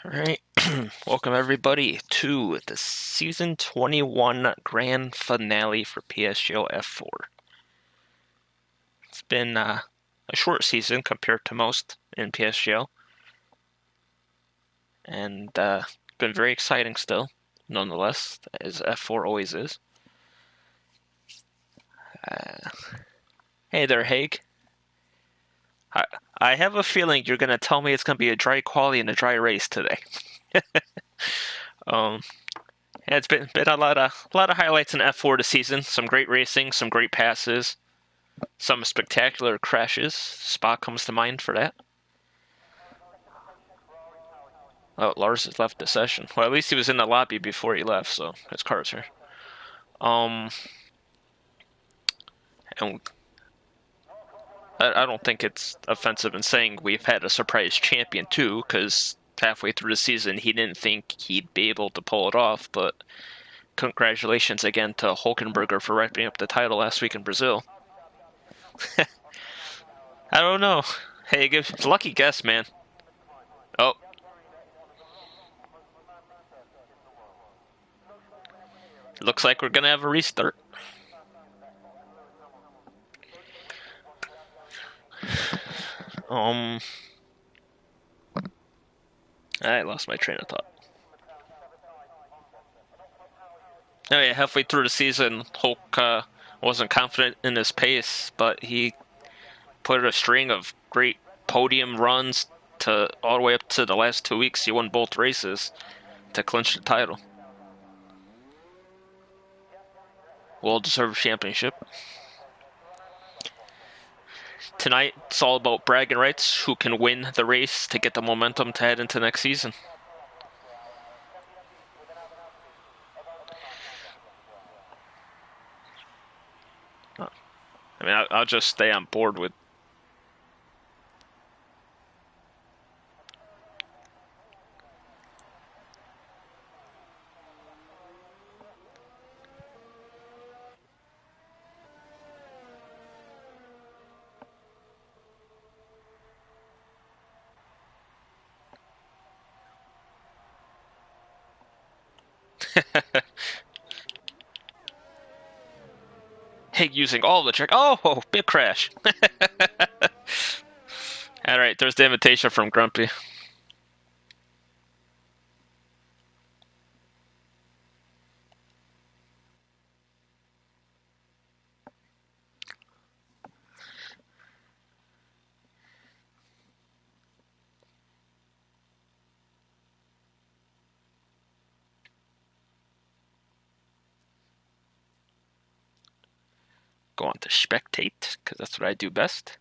All right, welcome everybody to the season 21 grand finale for PSGL F4. It's been a short season compared to most in PSGL, and been very exciting still, nonetheless, as F4 always is. Uh, hey there, Haig. I, I have a feeling you're going to tell me it's going to be a dry quali and a dry race today. um, yeah, it's been a lot of highlights in F4 this season. Some great racing, some great passes. Some spectacular crashes. Spa comes to mind for that. Oh, Lars has left the session. Well, at least he was in the lobby before he left, so his car's here. Um, and I don't think it's offensive in saying we've had a surprise champion too, because halfway through the season he didn't think he'd be able to pull it off. But congratulations again to Hulkenberger for wrapping up the title last week in Brazil. I don't know. Hey, lucky guess, man. Oh, looks like we're gonna have a restart. Um, I lost my train of thought. Oh yeah, halfway through the season, Hulk wasn't confident in his pace, but he put a string of great podium runs to all the way up to the last 2 weeks. He won both races to clinch the title. Well-deserved championship. Tonight, it's all about bragging rights. Who can win the race to get the momentum to head into next season? I mean, I'll just stay on board with. Hey, using all the trick. Oh, big crash. All right, there's the invitation from Grumpy. Go on to spectate, because that's what I do best.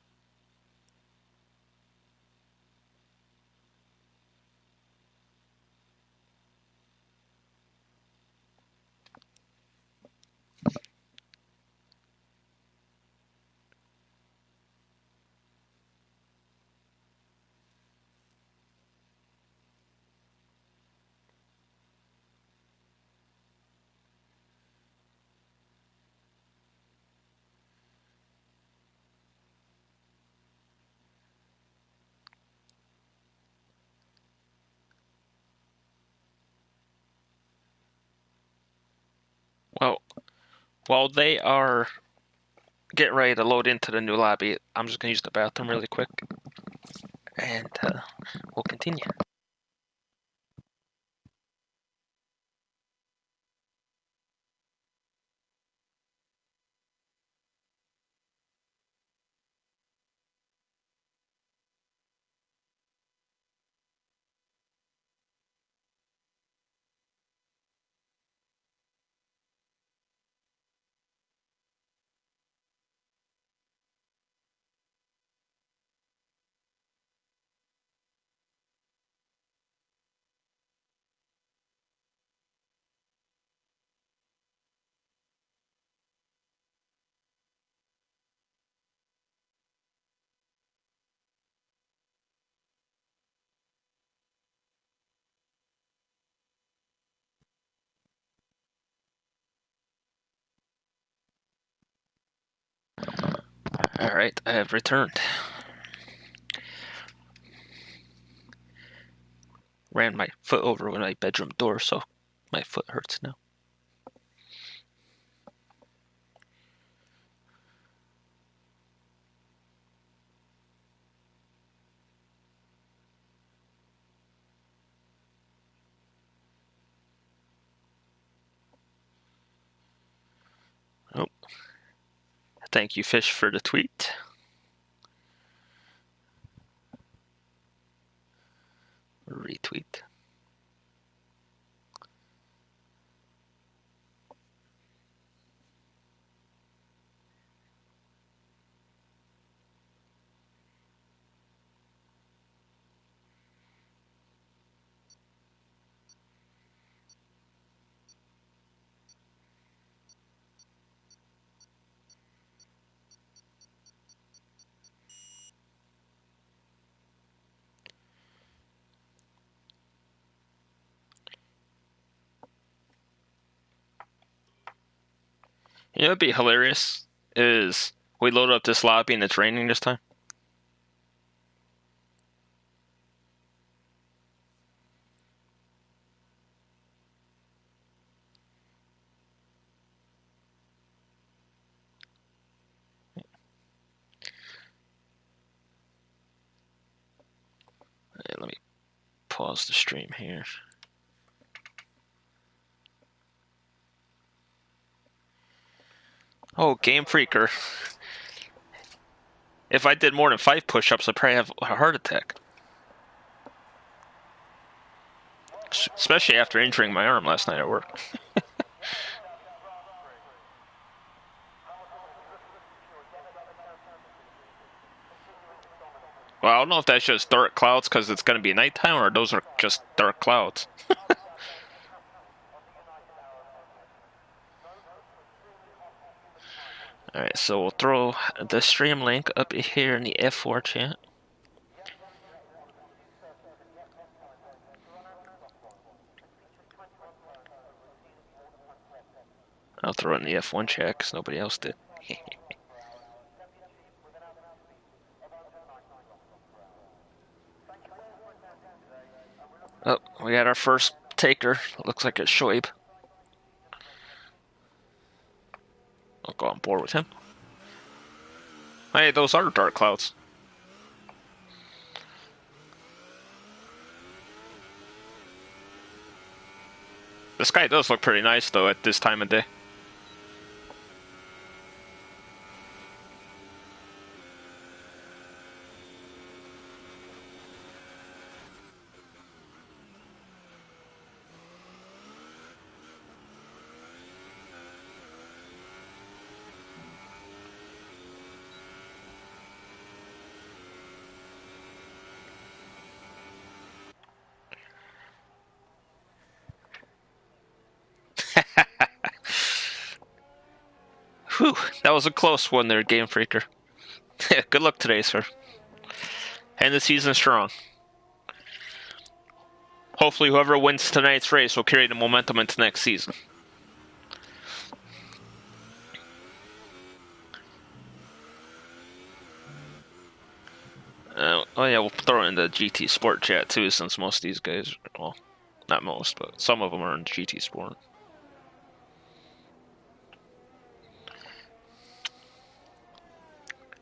Well, while they are getting ready to load into the new lobby, I'm just going to use the bathroom really quick, and we'll continue. All right, I have returned. ran my foot over my bedroom door, so my foot hurts now. Oh, thank you, Fish, for the tweet. Retweet. You know what'd be hilarious is we load up this lobby and it's raining this time. Right, let me pause the stream here. Oh, Game Freaker. If I did more than 5 push-ups, I'd probably have a heart attack. Especially after injuring my arm last night at work. Well, I don't know if that's just dark clouds because it's going to be nighttime, or those are just dark clouds. Alright, so we'll throw the stream link up here in the F4 chat. I'll throw it in the F1 chat because nobody else did. Oh, we got our first taker. Looks like it's Shoaib. I'll go on board with him. Hey, those are dark clouds. The sky does look pretty nice, though, at this time of day. Whew, that was a close one there, Game Freaker. Good luck today, sir. And the season strong. Hopefully whoever wins tonight's race will carry the momentum into next season. Oh yeah, we'll throw it in the GT Sport chat too, since most of these guys, well, not most, but some of them are in GT Sport.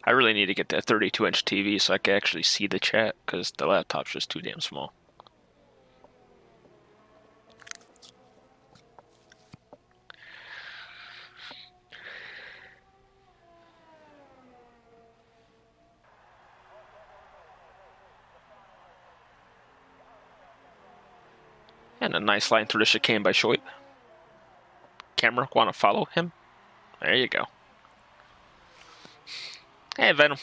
I really need to get that 32-inch TV so I can actually see the chat, because the laptop's just too damn small. And a nice line through the chicane by Shoaib. Camera, want to follow him? There you go. Hey, Venom.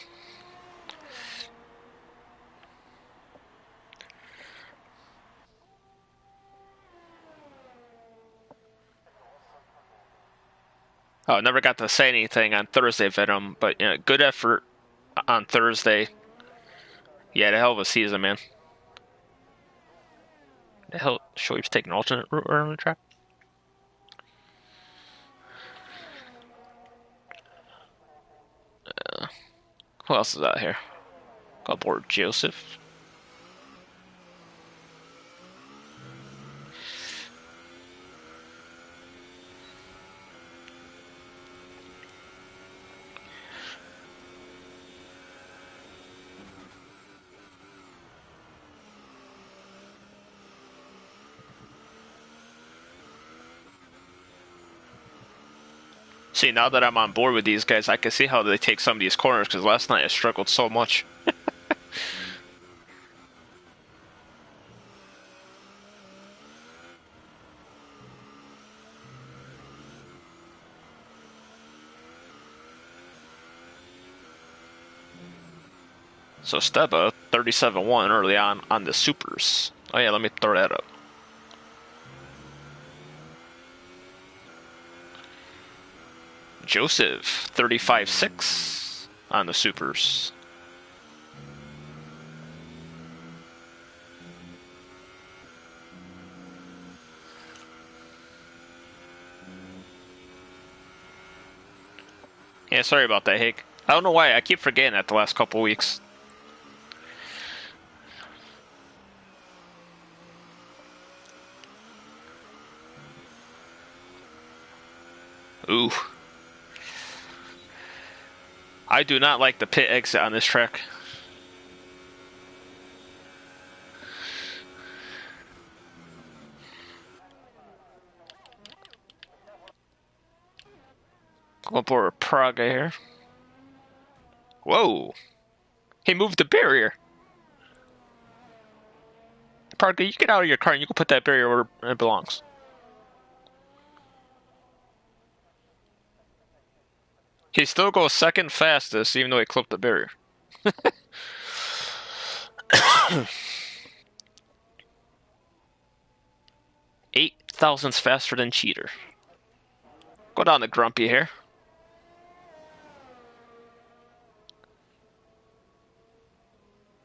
Oh, never got to say anything on Thursday, Venom, but you know, good effort on Thursday. Yeah, the hell of a season, man. The hell, Shoaib's taking an alternate route around the track? Who else is out here? Got aboard Joseph. See, now that I'm on board with these guys, I can see how they take some of these corners, because last night I struggled so much. So Steba, 37-1 early on the supers. Oh yeah, let me throw that up. Joseph, 35-6 on the supers. Yeah, sorry about that, Hig. I don't know why, I keep forgetting that the last couple weeks. Ooh. I do not like the pit exit on this track. Going for Praga here. Whoa. He moved the barrier. Praga, you get out of your car and you can put that barrier where it belongs. He still goes second fastest, even though he clipped the barrier. 8 thousandths faster than Cheater. Go down to Grumpy here.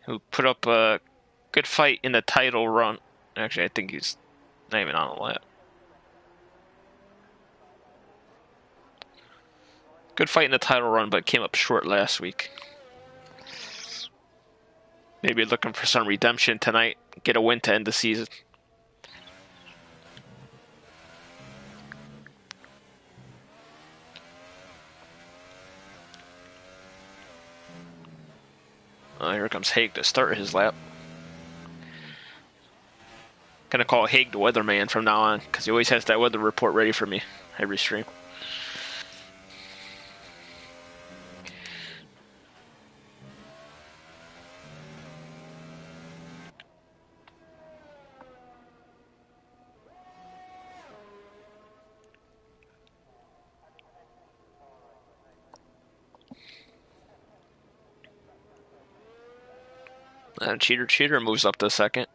Who put up a good fight in the title run. Actually, I think he's not even on the lap. Good fight in the title run, but came up short last week. Maybe looking for some redemption tonight. Get a win to end the season. Here comes Haig to start his lap. Gonna call Haig the weatherman from now on, because he always has that weather report ready for me every stream. And Cheater moves up to second.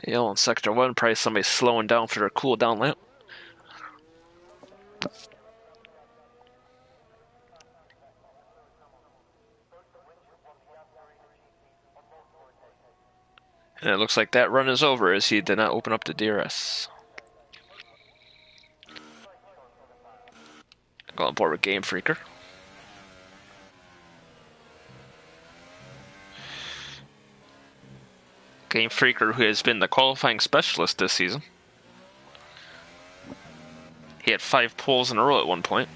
Yell in sector 1, probably somebody slowing down for their cool down lap. And it looks like that run is over as he did not open up the DRS. Going board with Game Freaker. Game Freaker, who has been the qualifying specialist this season. He had 5 poles in a row at one point.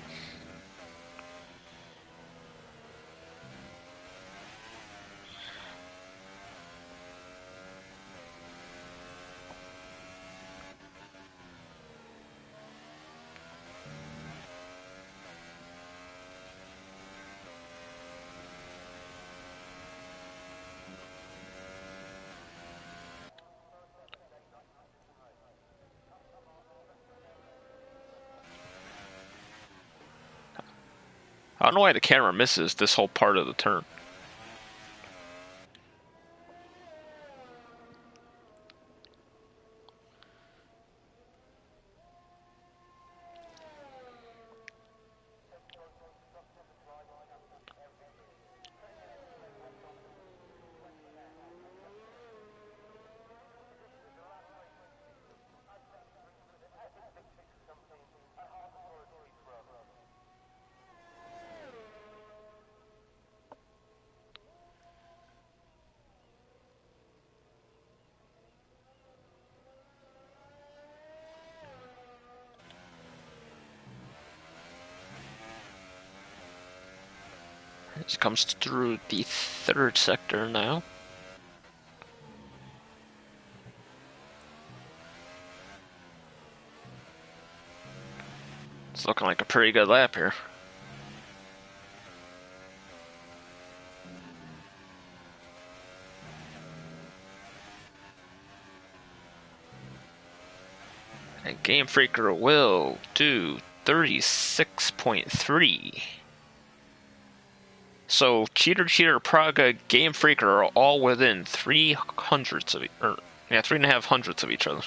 I don't know why the camera misses this whole part of the turn. He comes through the third sector now. It's looking like a pretty good lap here. And Game Freaker will do 36.3. So Cheater, Praga, Game Freaker are all within 3/100ths of or yeah, 3.5 hundredths of each other.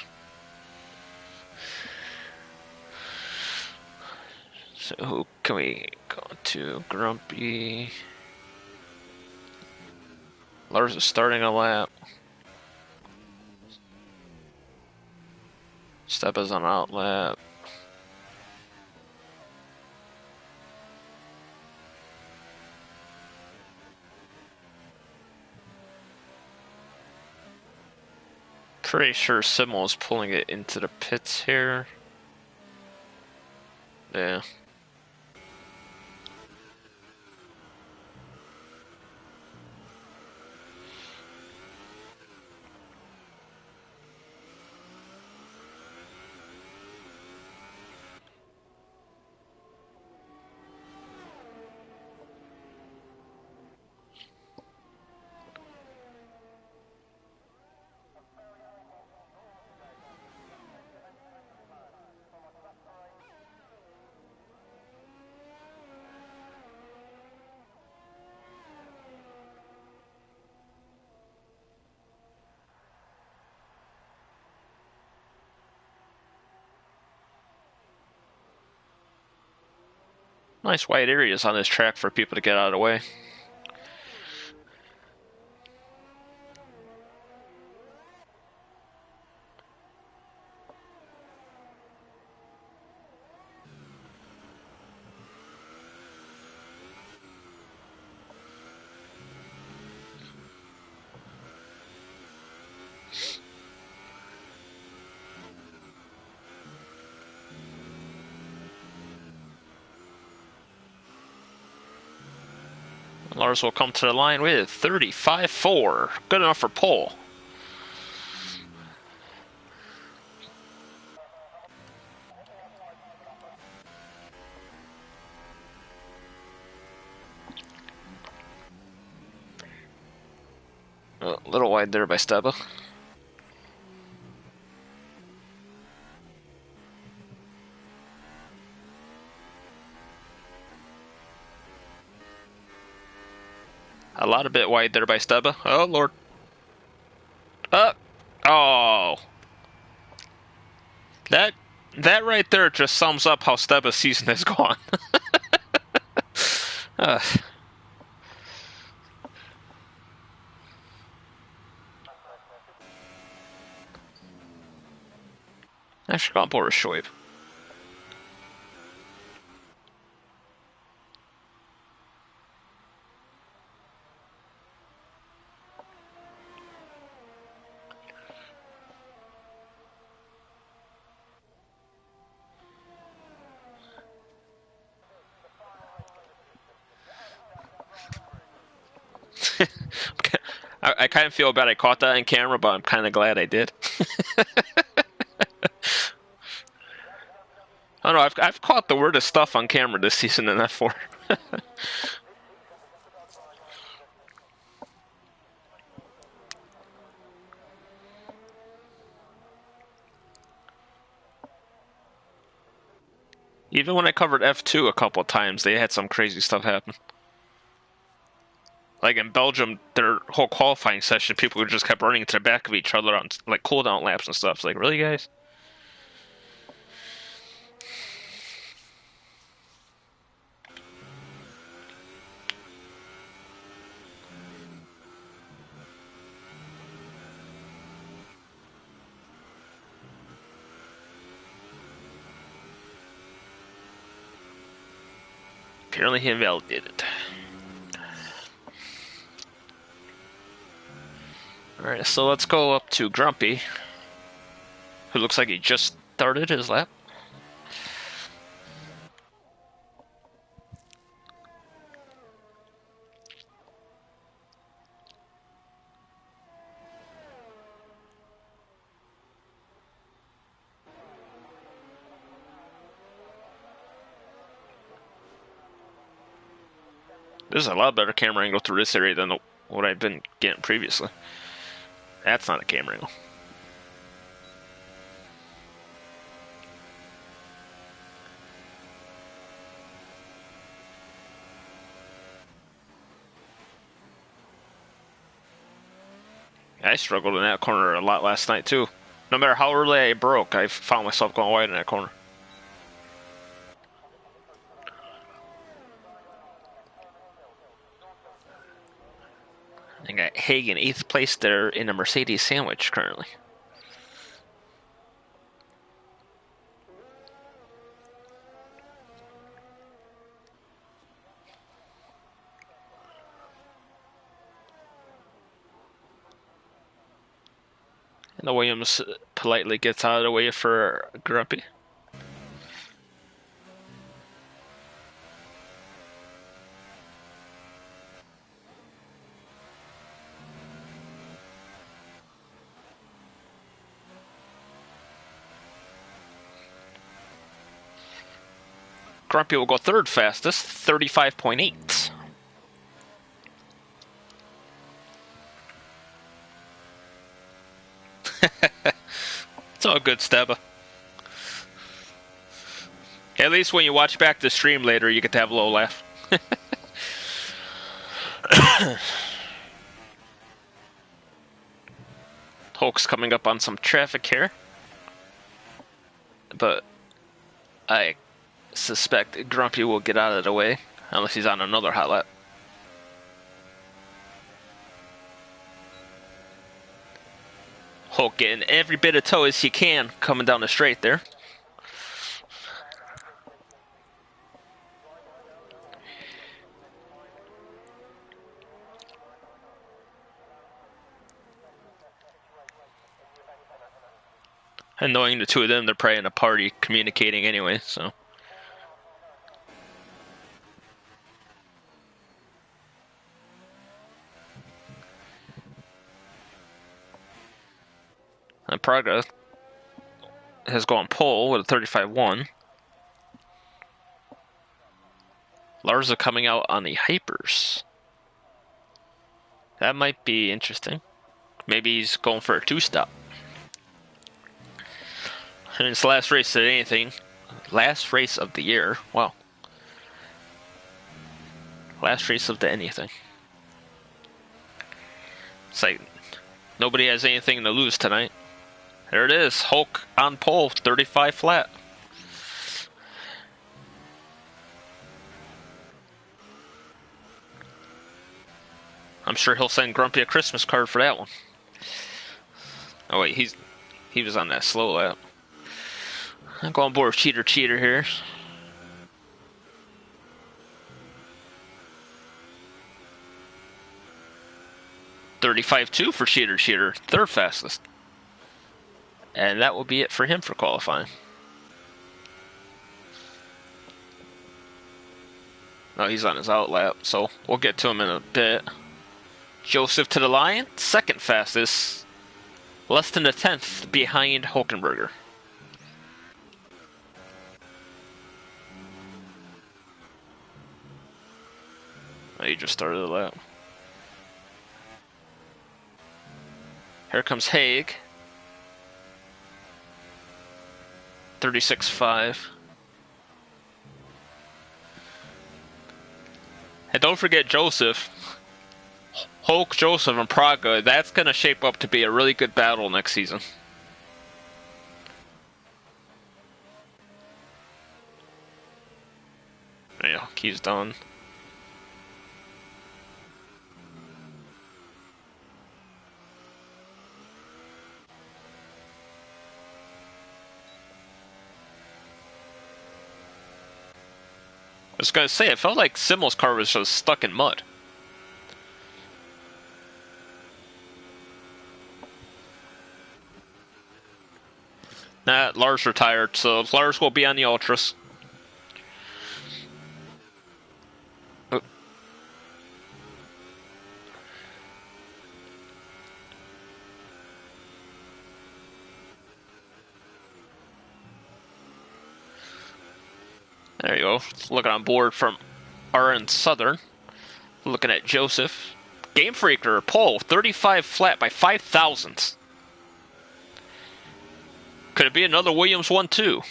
So who can we go to? Grumpy. Lars is starting a lap. Step is on out lap. Pretty sure Simmel is pulling it into the pits here. Yeah. Nice wide areas on this track for people to get out of the way. Lars will come to the line with 35.4. Good enough for pole. A little wide there by Steba. A lot of bit wide there by Steba. Oh, Lord. Oh. That right there just sums up how Steba's season has gone. I should go on board with Shoaib. I kind of feel bad I caught that on camera, but I'm kind of glad I did. Oh no, I've caught the weirdest stuff on camera this season in F4. Even when I covered F2 a couple of times, they had some crazy stuff happen. Like in Belgium, their whole qualifying session, people just kept running to the back of each other on like cooldown laps and stuff. It's like, really, guys? Apparently he invalidated. Alright, so let's go up to Grumpy, who looks like he just started his lap. This is a lot better camera angle through this area than what I've been getting previously. That's not a camera angle. I struggled in that corner a lot last night too. No matter how early I broke, I found myself going wide in that corner. I got Hagen 8th place there in a Mercedes sandwich currently. And the Williams politely gets out of the way for Grumpy. Grumpy will go 3rd fastest, 35.8. It's all good, Steba. At least when you watch back the stream later, you get to have a little laugh. Hulk's coming up on some traffic here. But I suspect Grumpy will get out of the way, unless he's on another hot lap. Hulk getting every bit of toe as he can coming down the straight there. And knowing the two of them, they're probably in a party communicating anyway, so. And Praga has gone pole with a 35-1. Larsa coming out on the hypers. That might be interesting. Maybe he's going for a 2-stop. And it's the last race of anything. Last race of the year. Wow. Last race of the anything. It's like nobody has anything to lose tonight. There it is. Hulk on pole, 35 flat. I'm sure he'll send Grumpy a Christmas card for that one. Oh wait, he was on that slow lap. I'm going board with Cheater here. $35.2 for Cheater, 3rd fastest. And that will be it for him for qualifying. No, he's on his out lap, so we'll get to him in a bit. Joseph to the line, 2nd fastest. Less than a 10th behind Hulkenberger. Oh, he just started the lap. Here comes Haig. 36.5. And don't forget Joseph. Hulk, Joseph, and Praga. That's going to shape up to be a really good battle next season. Yeah, he's done. I was going to say, it felt like Simmel's car was just stuck in mud. Nah, Lars retired, so Lars will be on the Ultras. Oh. There you go. Looking on board from RN Southern. Looking at Joseph. Game Freaker, pole, 35 flat by 5 thousandths. Could it be another Williams 1-2?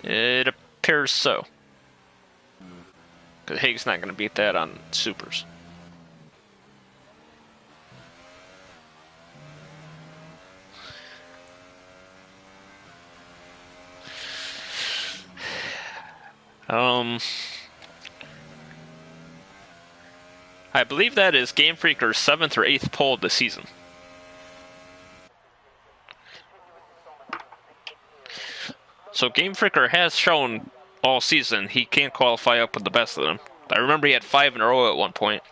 It appears so. Because Haig's not going to beat that on supers. I believe that is Game Freaker's 7th or 8th pole of the season. So Game Freaker has shown all season he can't qualify up with the best of them. I remember he had 5 in a row at one point.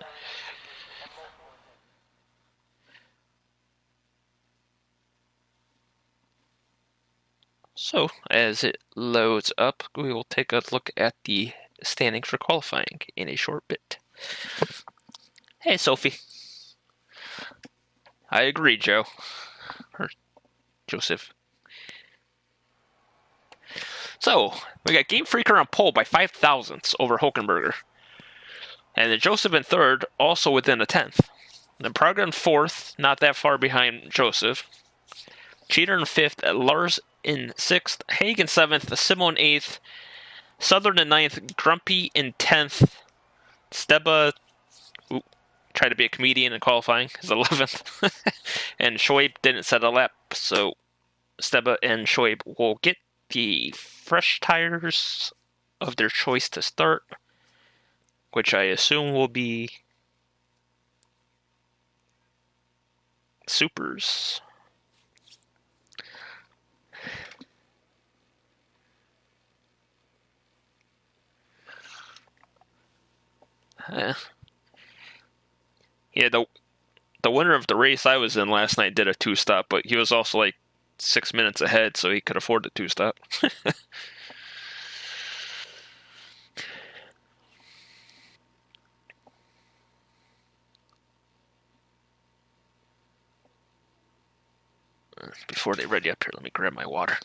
So, as it loads up, we will take a look at the standings for qualifying in a short bit. Hey, Sophie. I agree, Joe. Or Joseph. So, we got Game Freaker on pole by 5 thousandths over Hulkenberger. And then Joseph in third, also within a tenth. Then Praga in fourth, not that far behind Joseph. Cheater in fifth, Lars in sixth, Haig in seventh, Simo in eighth, Southern in ninth, Grumpy in 10th, Steba tried to be a comedian in qualifying, is 11th, and Shoaib didn't set a lap, so Steba and Shoaib will get the fresh tires of their choice to start, which I assume will be supers. Yeah, the winner of the race I was in last night did a 2-stop, but he was also like 6 minutes ahead, so he could afford the 2-stop. Before they ready up here, let me grab my water.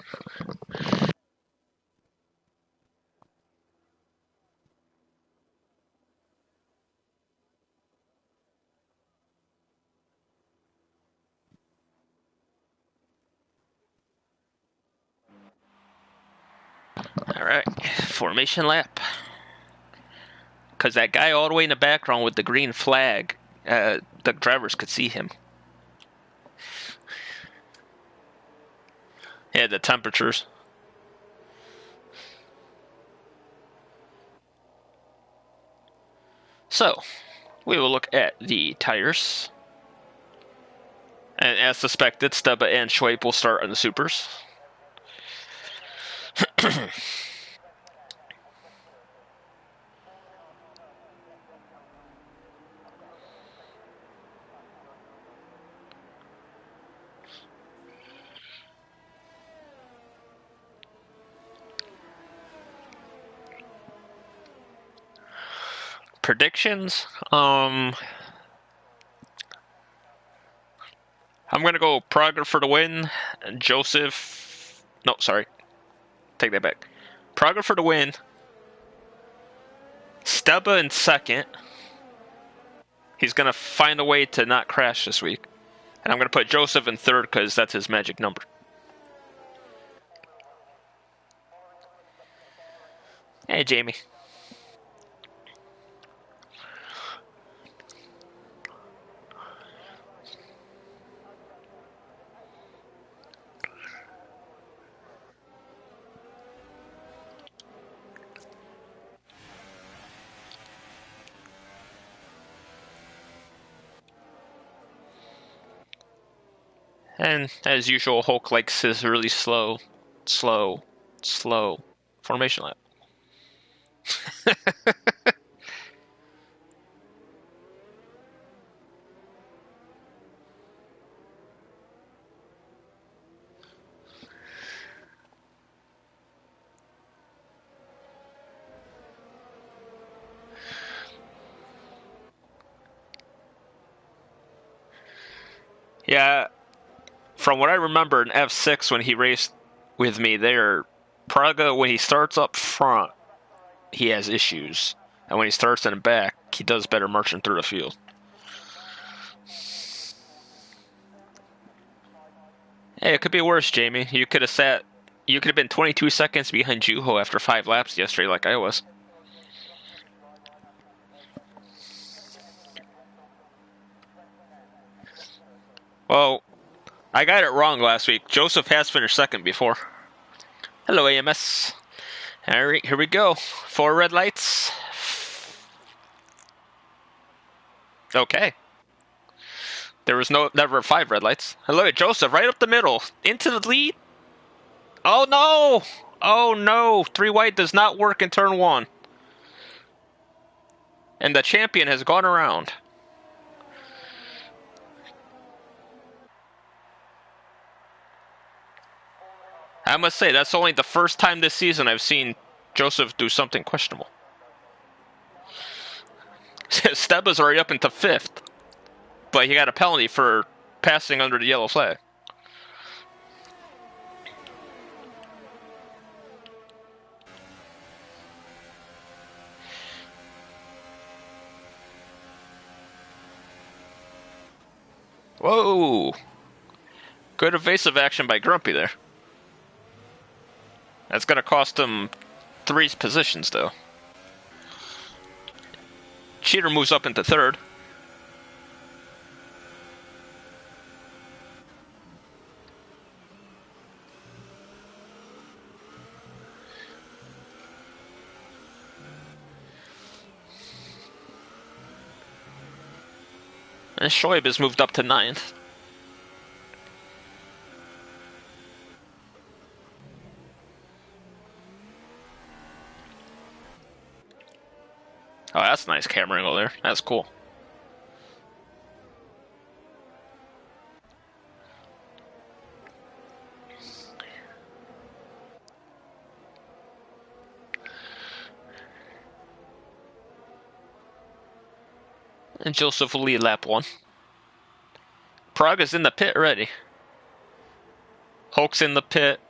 Alright, formation lap. Because that guy all the way in the background with the green flag, the drivers could see him. Yeah, the temperatures. So, we will look at the tires. And as suspected, Steba and Shoaib will start on the supers. Predictions? I'm going to go Prager for the win. Joseph... No, sorry. Take that back. Prager for the win. Steba in second. He's going to find a way to not crash this week. And I'm going to put Joseph in third because that's his magic number. Hey, Jamie. And as usual, Hulk likes his really slow formation lap. Yeah, from what I remember in F6 when he raced with me there, Praga, when he starts up front, he has issues. And when he starts in the back, he does better marching through the field. Hey, it could be worse, Jamie. You could have been 22 seconds behind Juho after 5 laps yesterday like I was. Well, I got it wrong last week. Joseph has finished second before. Hello, AMS. Alright, here we go. 4 red lights. Okay. There was never 5 red lights. Hello, Joseph, right up the middle. Into the lead. Oh no! Oh no! 3 white does not work in turn 1. And the champion has gone around. I must say, that's only the first time this season I've seen Joseph do something questionable. Steba's already up into 5th. But he got a penalty for passing under the yellow flag. Whoa! Good evasive action by Grumpy there. That's going to cost him 3 positions, though. Cheater moves up into 3rd. And Shoaib has moved up to 9th. Oh, that's a nice camera angle there. That's cool. And Joseph will lead lap 1. Praga's in the pit already. Hulk's in the pit.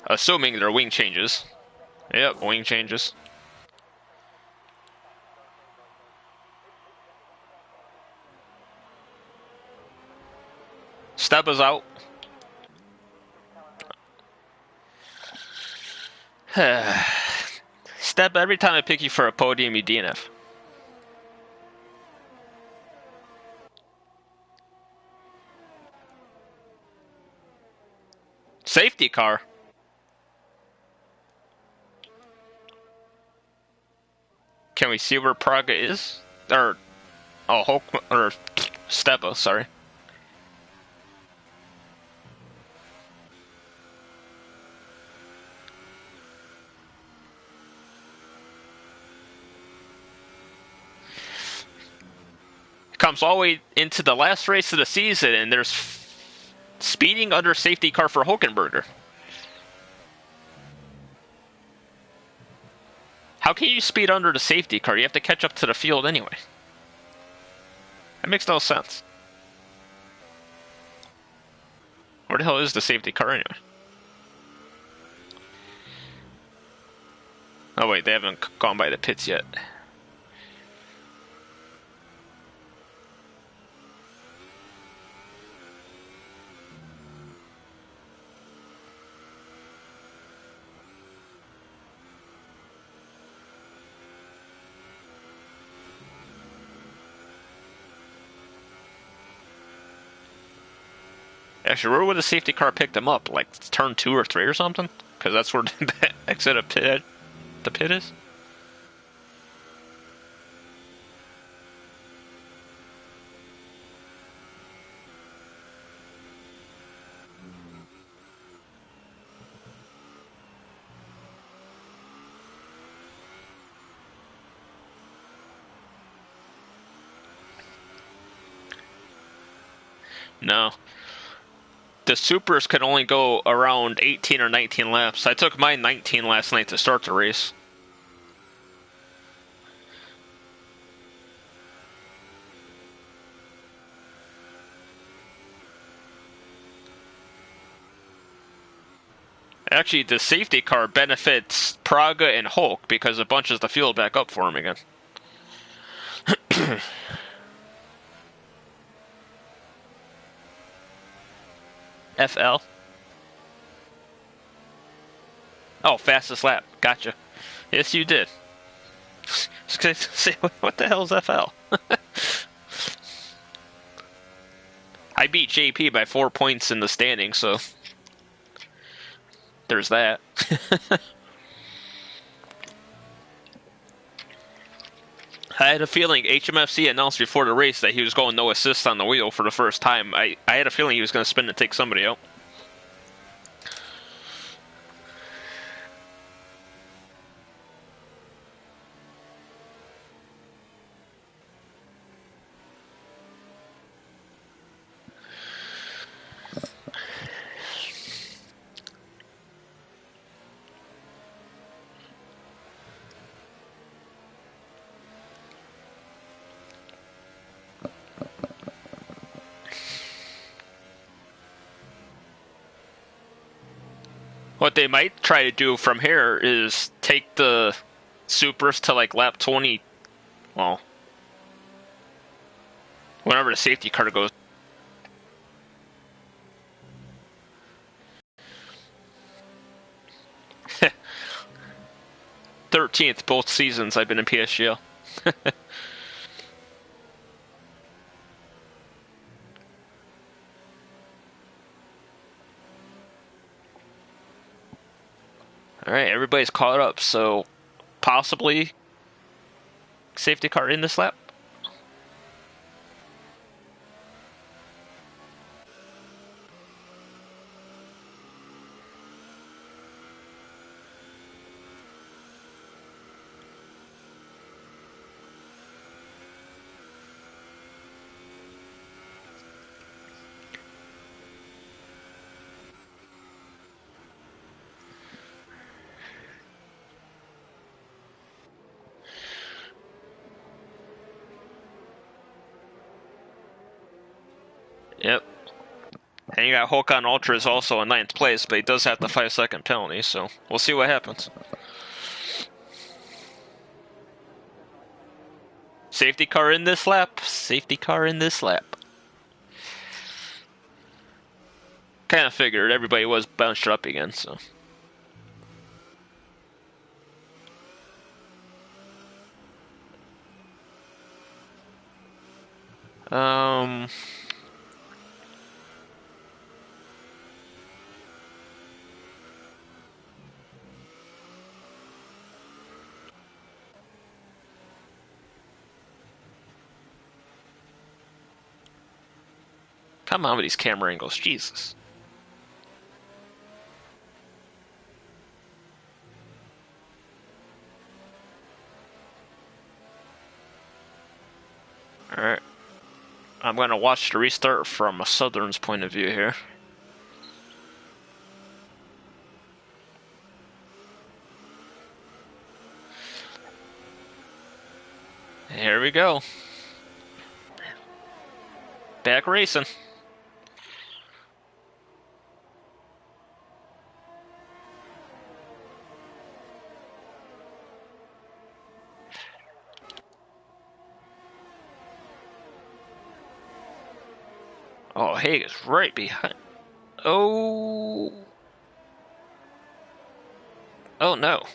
Assuming there are wing changes. Yep, wing changes. Steba's out. Step, every time I pick you for a podium, you DNF. Safety car. Can we see where Praga is? Or, oh, Hulk, or Stepa, sorry. Comes all the way into the last race of the season, and there's speeding under safety car for Hulkenberger. How can you speed under the safety car? You have to catch up to the field anyway. That makes no sense. Where the hell is the safety car anyway? Oh wait, they haven't gone by the pits yet. Actually, where would the safety car pick them up? Like turn 2 or 3 or something? Because that's where the exit of the pit is. No. The supers can only go around 18 or 19 laps. I took mine 19 last night to start the race. Actually, the safety car benefits Praga and Hulk because it bunches the field back up for him again. FL. Oh, fastest lap. Gotcha. Yes, you did. Say, what the hell is FL? I beat JP by 4 points in the standing, so there's that. I had a feeling HMFC announced before the race that he was going no assist on the wheel for the first time. I had a feeling he was going to spin and take somebody out. What they might try to do from here is take the Supers to like lap 20. Well, whenever the safety car goes. 13th both seasons I've been in PSGL. Alright, everybody's caught up, so possibly safety car in this lap. Yep. And you got Hulk on Ultras also in 9th place, but he does have the 5-second penalty, so we'll see what happens. Safety car in this lap. Safety car in this lap. Kind of figured everybody was bounced up again, so. Come on with these camera angles, Jesus. Alright. I'm going to watch the restart from a Southern's point of view here. Here we go. Back racing. Oh, Haig is right behind. Oh. Oh, no.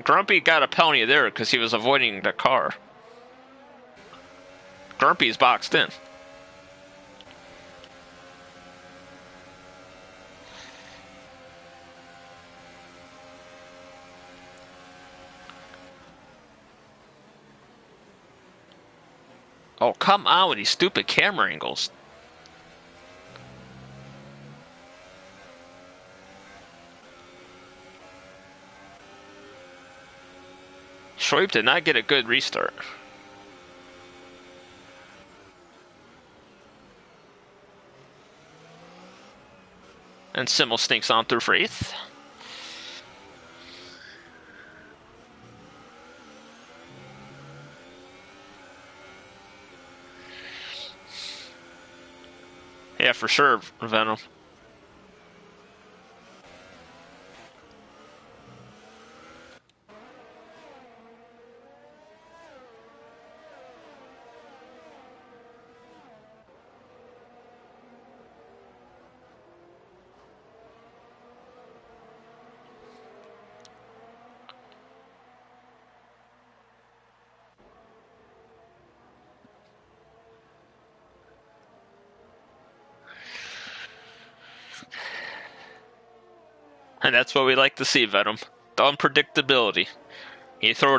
Grumpy got a penalty there because he was avoiding the car. Grumpy's boxed in. Oh, come on with these stupid camera angles. Schweib did not get a good restart. And Simmel sneaks on through for 8th. Yeah, for sure, Venom. And that's what we like to see, Venom. The unpredictability. You throw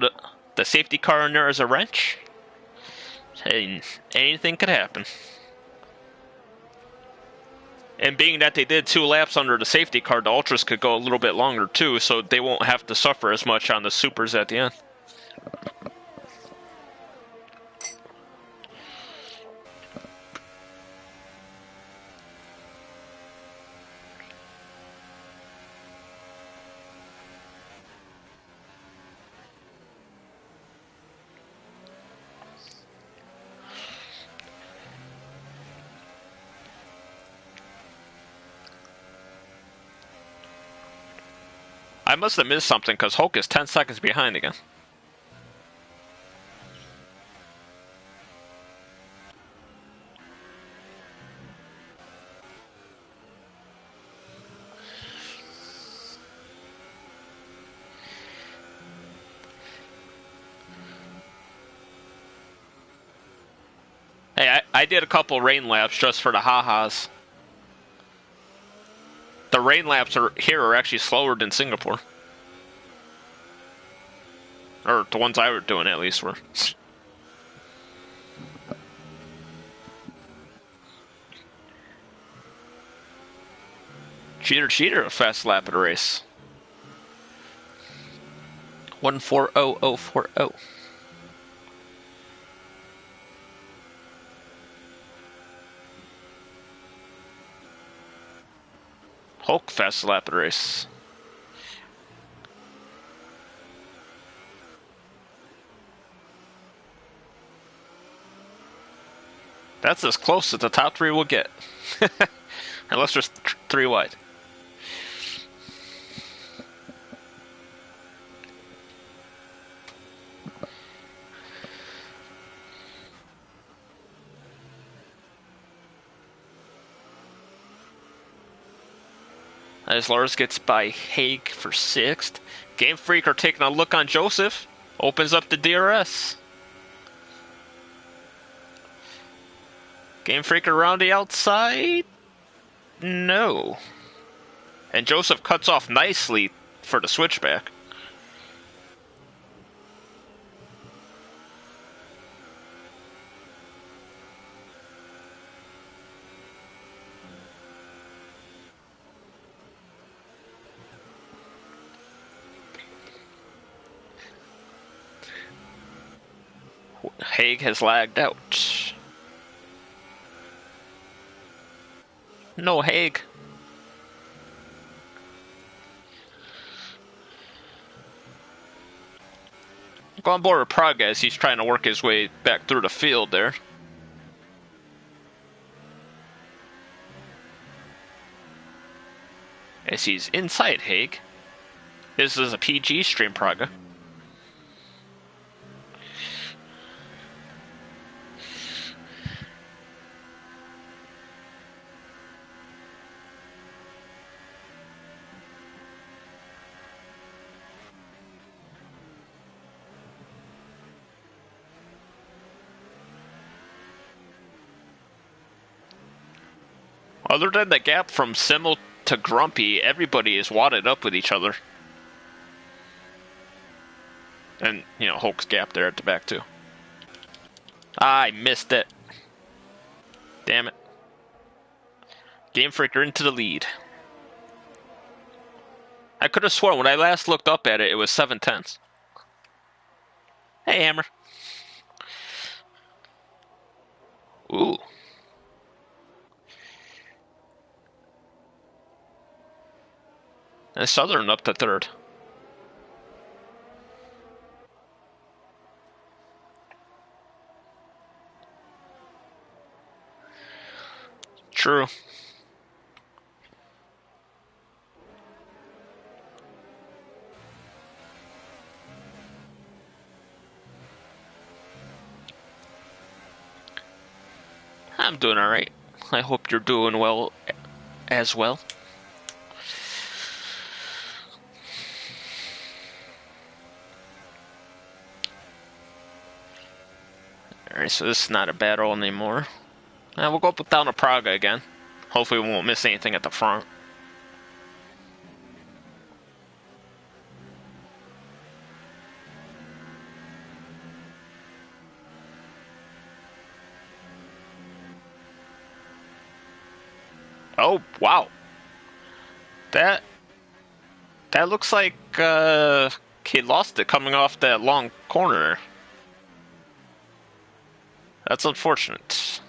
the safety car in there as a wrench, and anything could happen. And being that they did 2 laps under the safety car, the Ultras could go a little bit longer too, so they won't have to suffer as much on the Supers at the end. I must have missed something because Hulk is 10 seconds behind again. Hey, I did a couple rain laps just for the ha-has. The rain laps here are actually slower than Singapore. Or the ones I were doing at least were. Cheater, a fast lap at a race. 140040. Hulk fast lap at a race. That's as close as the top 3 will get. Unless there's 3 wide. As Lars gets by Haig for 6th. Game Freak are taking a look on Joseph. Opens up the DRS. Game Freak around the outside? No. And Joseph cuts off nicely for the switchback. Haig has lagged out. No, Haig. Go on board with Prague as he's trying to work his way back through the field there. As he's inside Haig. This is a PG stream, Praga. Other than the gap from Simmel to Grumpy, everybody is wadded up with each other. And, you know, Hulk's gap there at the back, too. I missed it. Damn it. Game Freaker into the lead. I could have sworn when I last looked up at it, it was 7/10. Hey, Hammer. Ooh. And Southern up to 3rd. True. I'm doing alright. I hope you're doing well as well. Alright, so this is not a battle anymore. We'll go up down to Praga again. Hopefully we won't miss anything at the front. Oh, wow. That that looks like he lost it coming off that long corner. That's unfortunate.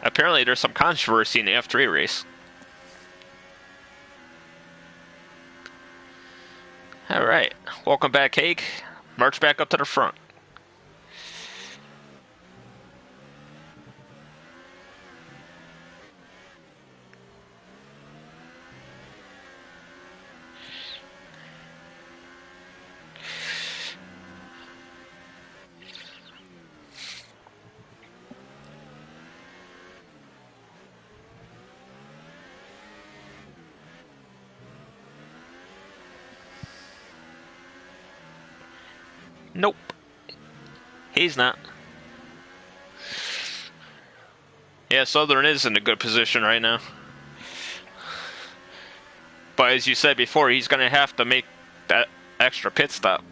Apparently, there's some controversy in the F3 race. All right, welcome back, Hake. March back up to the front. Nope, he's not. Yeah, Southern is in a good position right now. But as you said before, he's going to have to make that extra pit stop.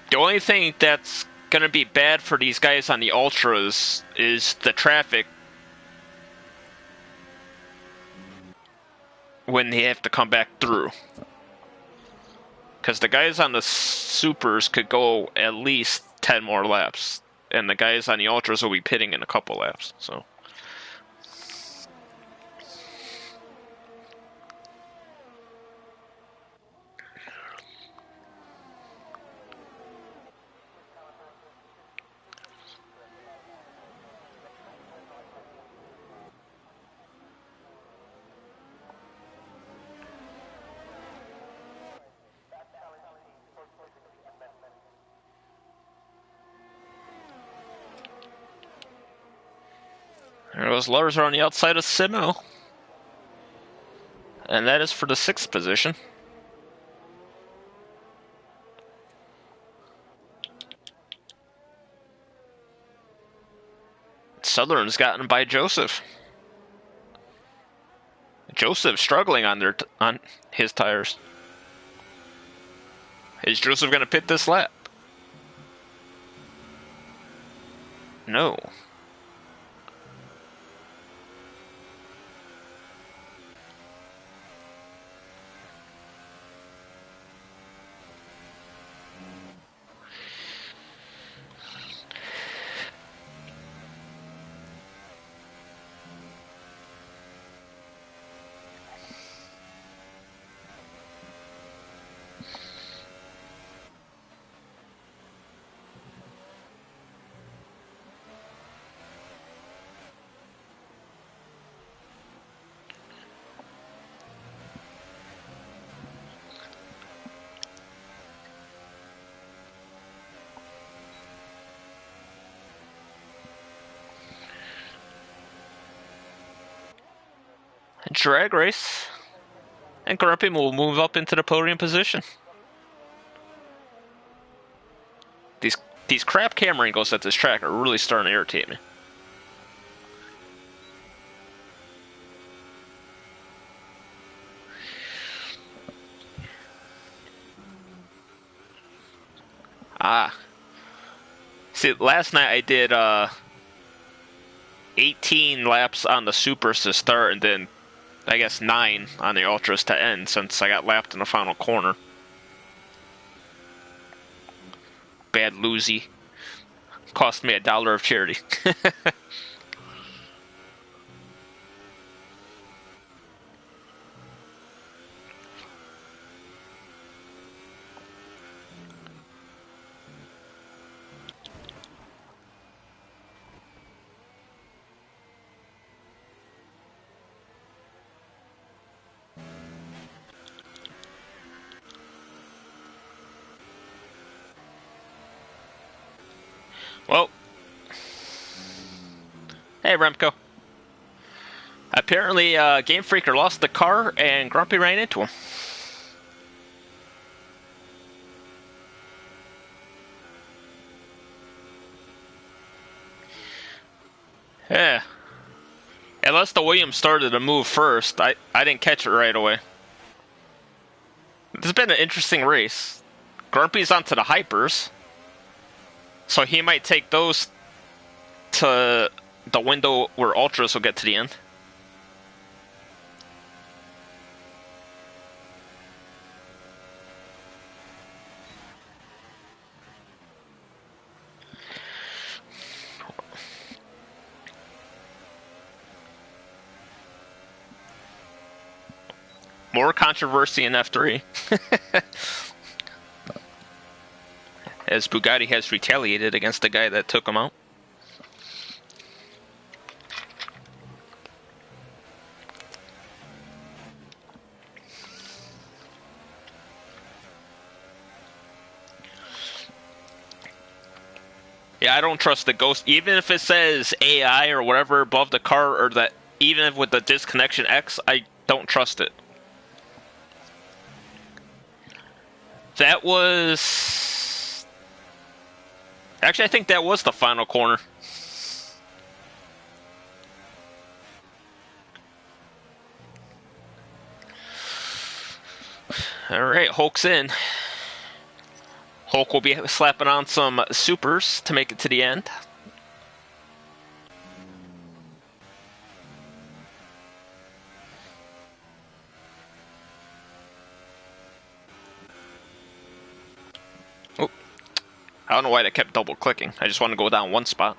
The only thing that's going to be bad for these guys on the Ultras is the traffic when they have to come back through. Because the guys on the Supers could go at least 10 more laps, and the guys on the Ultras will be pitting in a couple laps. So. Those Lars are on the outside of Simo. And that is for the 6th position. Southern's gotten by Joseph. Joseph struggling on his tires. Is Joseph going to pit this lap? No. Drag race. And Grumpy will move up into the podium position. These crap camera angles at this track are really starting to irritate me. See, last night I did 18 laps on the Supers to start, and then I guess 9 on the Ultras to end, since I got lapped in the final corner. Bad loosey. Cost me $1 of charity. Well, hey Remco. apparently, Game Freaker lost the car and Grumpy ran into him. Yeah. Unless the Williams started to move first, I didn't catch it right away. This has been an interesting race. Grumpy's onto the hypers, so he might take those to the window where Ultras will get to the end. More controversy in F3. As Bugatti has retaliated against the guy that took him out. Yeah, I don't trust the Ghost. Even if it says AI or whatever above the car, or that even with the disconnection X, I don't trust it. That was... Actually, I think that was the final corner. Alright, Hulk's in. Hulk will be slapping on some supers to make it to the end. Oh, I don't know why they kept double clicking. I just want to go down one spot.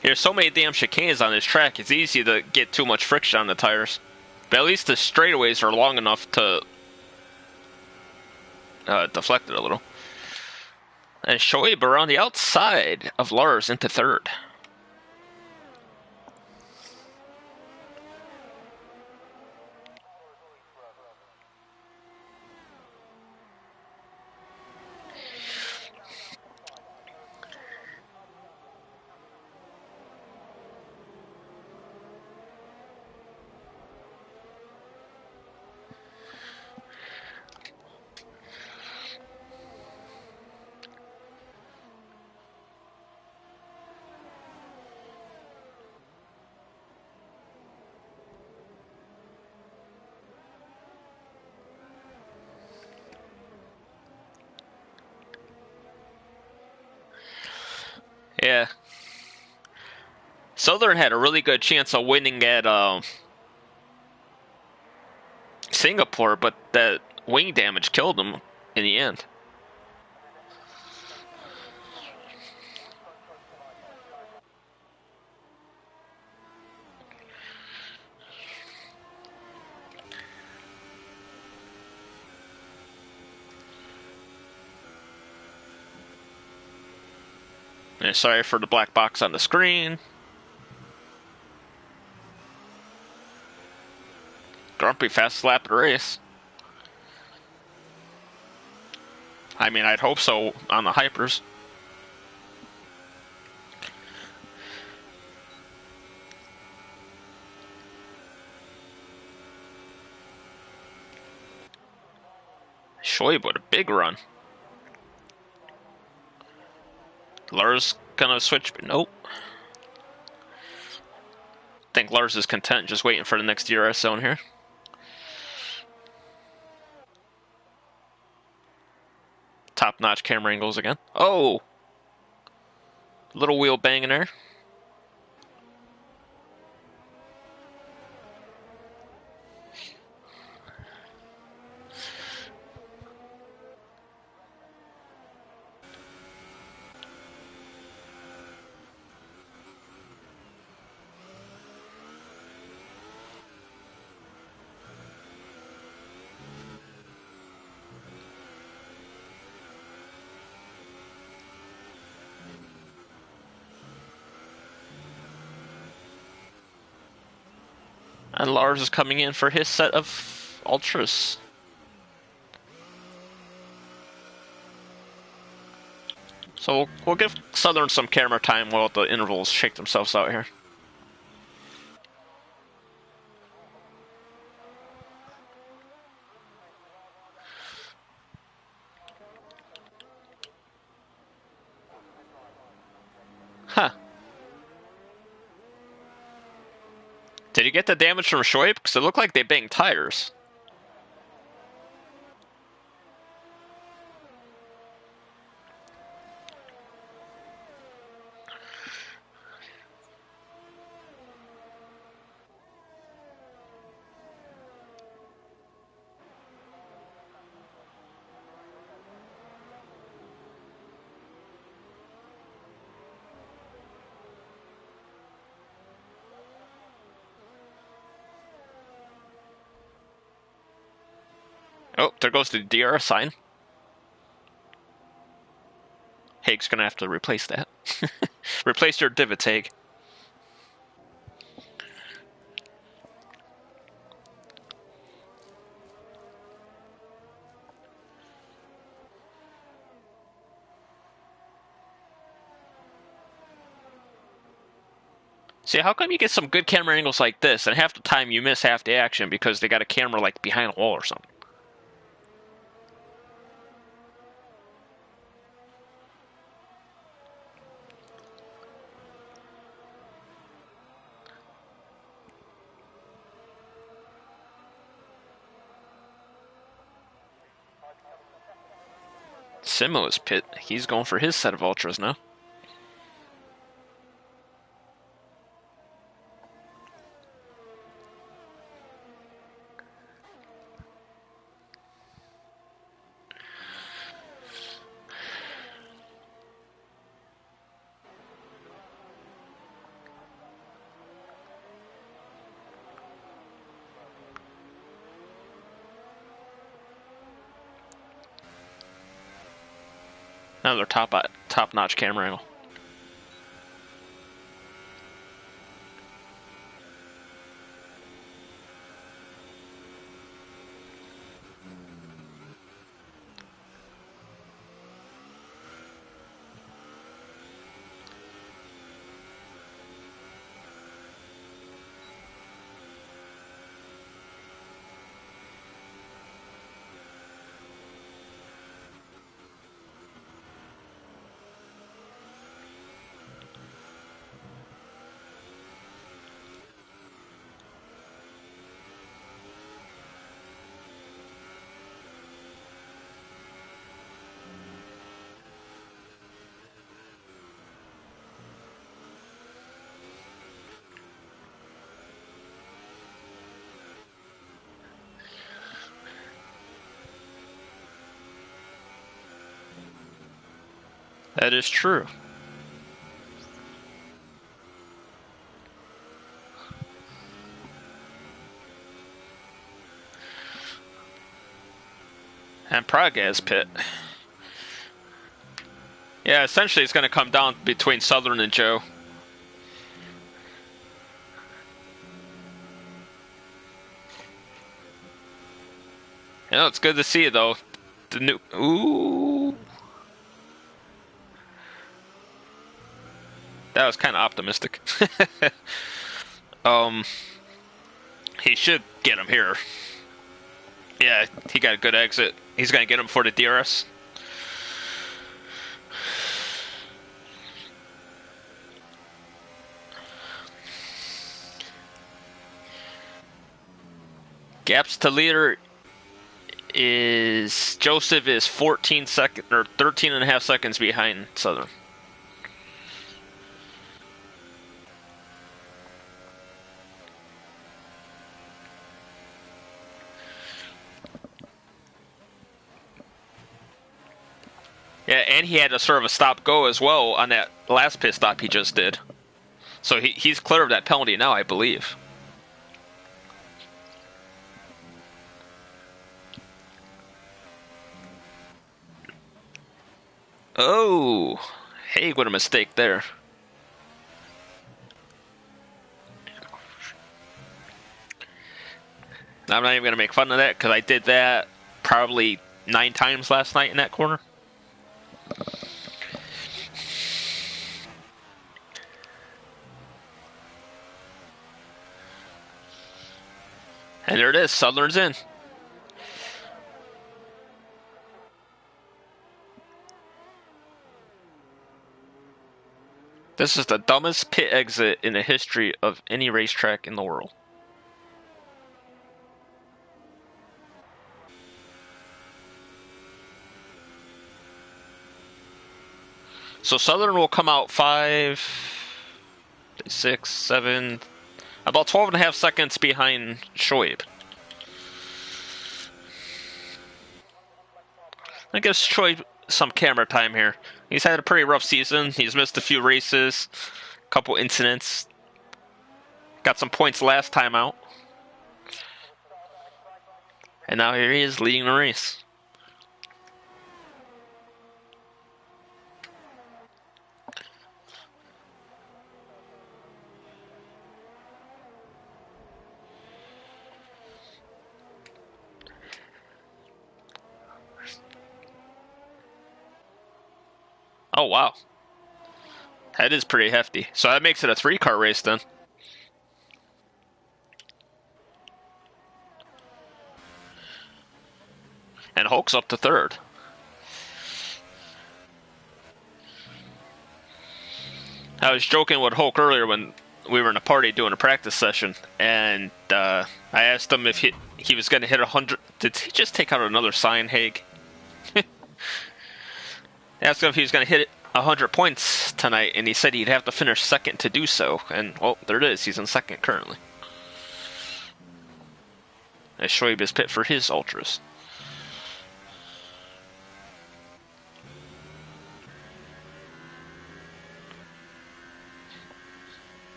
There's so many damn chicanes on this track, it's easy to get too much friction on the tires. But at least the straightaways are long enough to deflect it a little. And Shoaib around the outside of Lars into third. Yeah. Southern had a really good chance of winning at Singapore, but that wing damage killed them in the end. And sorry for the black box on the screen. Grumpy fast lap of the race. I mean, I'd hope so on the hypers. Shoaib with a big run. Lars gonna switch, but nope. I think Lars is content, just waiting for the next DRS zone here. Top-notch camera angles again. Oh! Little wheel bang in there. And Lars is coming in for his set of ultras. So we'll give Southern some camera time while the intervals shake themselves out here. Huh. Did you get the damage from Shoaib? Because it looked like they banged tires. Oh, there goes the DRS sign. Haig's gonna have to replace that. Replace your divots, Haig. See, how come you get some good camera angles like this, and half the time you miss half the action because they got a camera like behind a wall or something? Simula's pit. He's going for his set of ultras now. Another top-notch camera angle. That is true. And Pragaz pit. Yeah, essentially it's going to come down between Southern and Joe. You know, it's good to see though. The new ooh, that was kind of optimistic. He should get him here. Yeah, he got a good exit. He's gonna get him for the DRS. Gaps to leader is Joseph is 14 seconds or 13 and a half seconds behind Southern. Yeah, and he had to serve a stop go as well on that last pit stop he just did. So he's clear of that penalty now, I believe. Oh, hey, what a mistake there. I'm not even going to make fun of that because I did that probably 9 times last night in that corner. And there it is. Southern's in. This is the dumbest pit exit in the history of any racetrack in the world. So Southern will come out 5, 6, 7, about 12 and a half seconds behind Shoaib. That gives Shoaib some camera time here. He's had a pretty rough season. He's missed a few races, a couple incidents. Got some points last time out. And now here he is leading the race. Oh, wow. That is pretty hefty. So that makes it a 3-car race then. And Hulk's up to 3rd. I was joking with Hulk earlier when we were in a party doing a practice session, and I asked him if he was going to hit 100. Did he just take out another sign, Haig? I asked him if he was going to hit 100 points tonight, and he said he'd have to finish 2nd to do so. And, well, there it is. He's in 2nd currently. As Shoaib is pit for his ultras.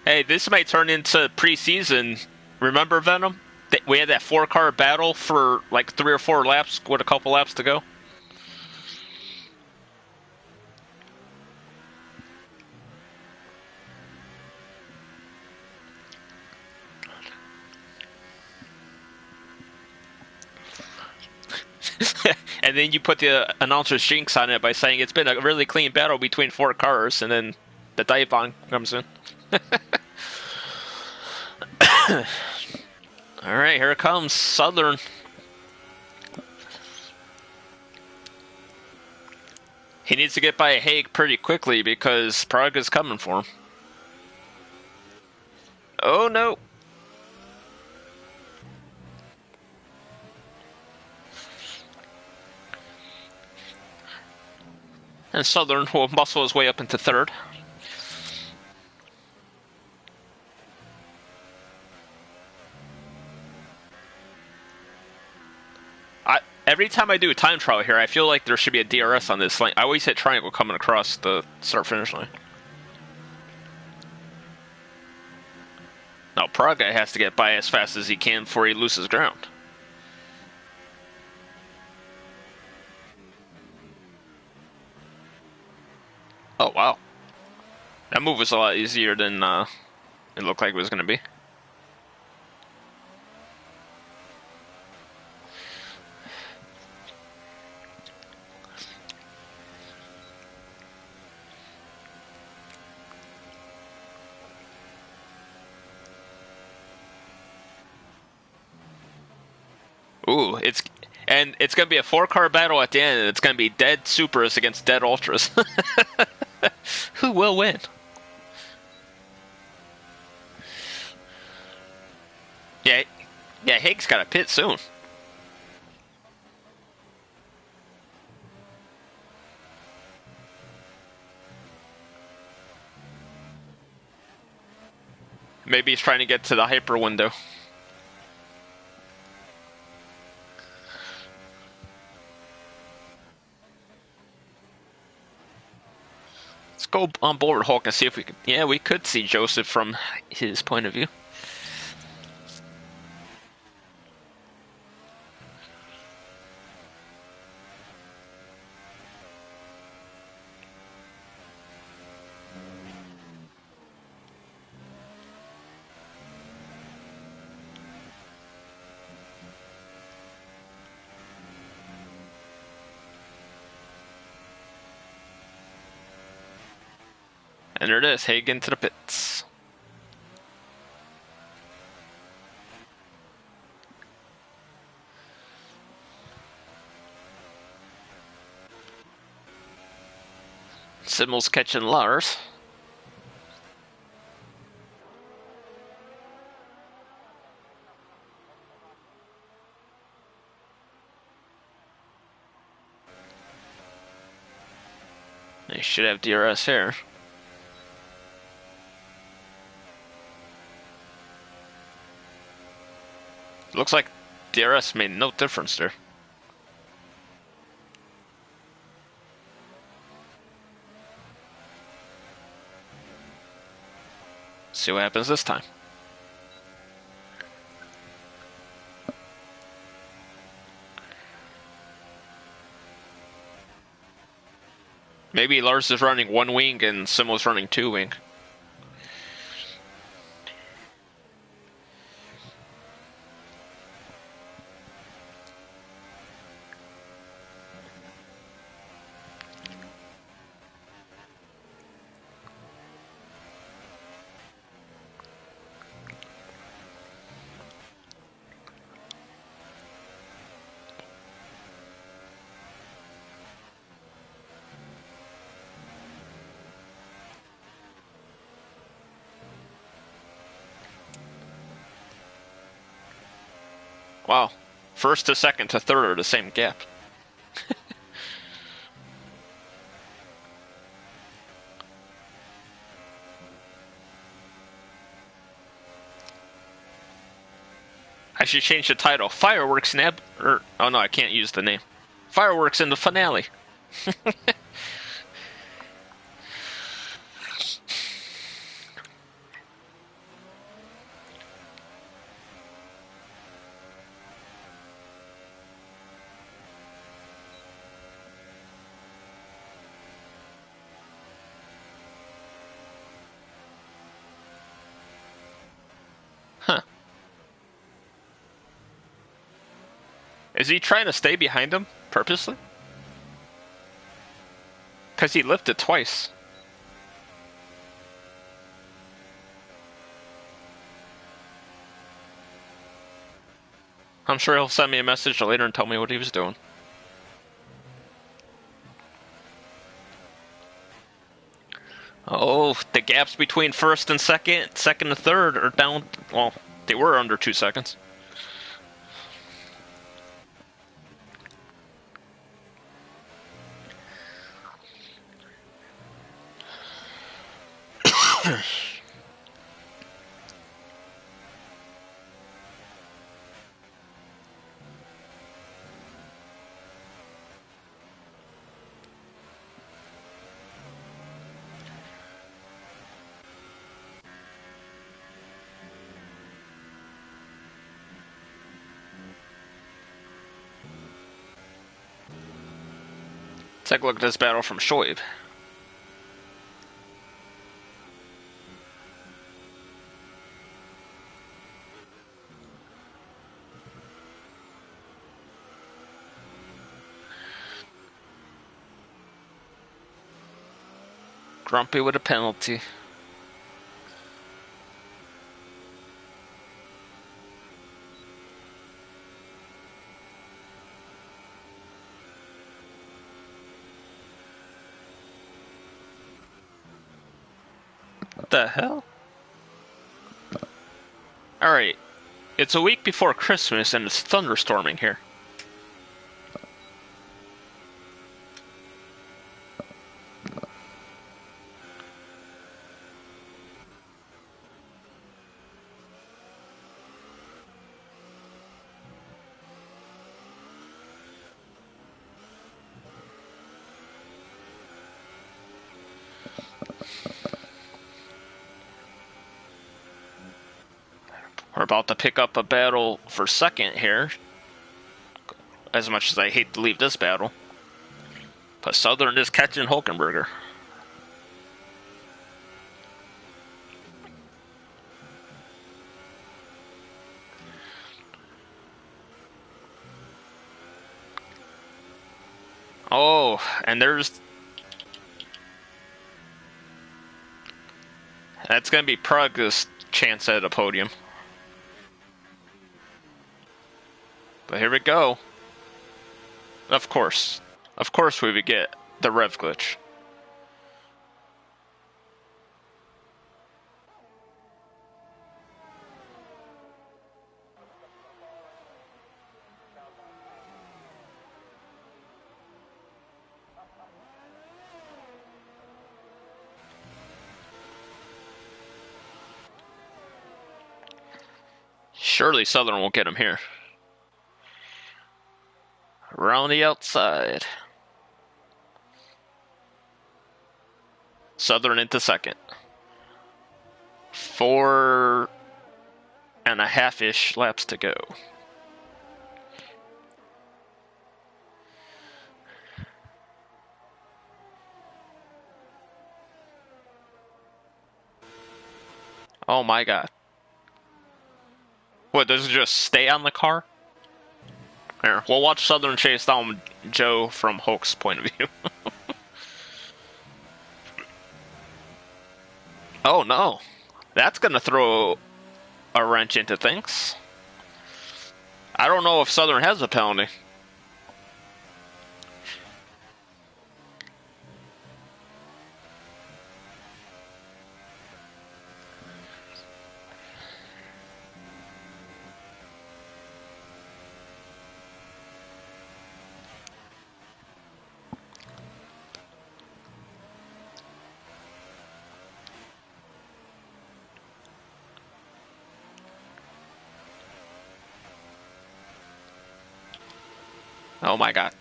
Hey, this might turn into preseason. Remember, Venom? We had that 4-car battle for like 3 or 4 laps with a couple laps to go. And then you put the announcer's jinx on it by saying it's been a really clean battle between 4 cars, and then the dive bomb comes in. Alright, here it comes. Southern. He needs to get by Haig pretty quickly because Prague is coming for him. Oh no. And Southern will muscle his way up into 3rd. Every time I do a time trial here, I feel like there should be a DRS on this lane. I always hit triangle coming across the start-finish line. Now, Prague guy has to get by as fast as he can before he loses ground. Oh, wow. That move was a lot easier than it looked like it was going to be. Ooh, it's going to be a 4-car battle at the end, and it's going to be dead Supras against dead Ultras. Who will win? Yeah, Haig's got to pit soon. Maybe he's trying to get to the hyper window. Let's go on board Hulk and see if we could... Yeah, we could see Joseph from his point of view. And there it is, Hagen to the pits. Simmel's catching Lars. They should have DRS here. Looks like DRS made no difference there. See what happens this time. Maybe Lars is running one wing and Simmel's running two wing. Wow. First to second to third are the same gap. I should change the title. Fireworks oh no, I can't use the name. Fireworks in the finale. Huh. Is he trying to stay behind him purposely? Because he lifted twice. I'm sure he'll send me a message later and tell me what he was doing. Oh, the gaps between first and second to third are down. Well, they were under 2 seconds. Take a look at this battle from Shoaib. Grumpy with a penalty. What the hell? Alright. It's a week before Christmas and it's thunderstorming here. We're about to pick up a battle for second here. As much as I hate to leave this battle. But Southern is catching Hulkenberger. Oh, and there's... That's going to be Prague's chance at a podium. But here we go. Of course. Of course we would get the rev glitch. Surely Southern won't get him here. Around the outside. Southern into second. 4.5-ish laps to go. Oh my god. What, does it just stay on the car? Here, we'll watch Southern chase down Joe from Hulk's point of view. Oh no. That's gonna throw a wrench into things. I don't know if Southern has a penalty. Oh my god.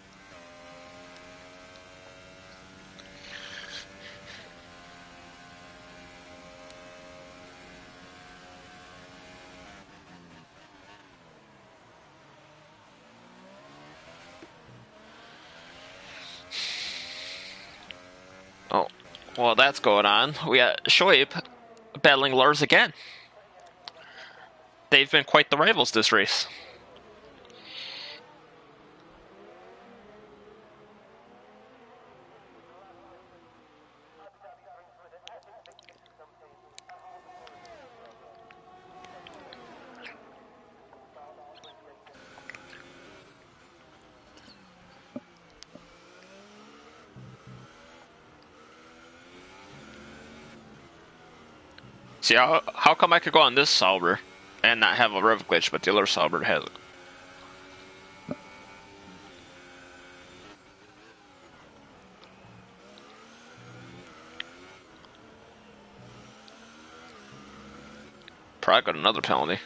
Oh, well, that's going on. We got Shoaib battling Lars again. They've been quite the rivals this race. See, how come I could go on this Sauber and not have a rev glitch, but the other Sauber has it? Probably got another penalty.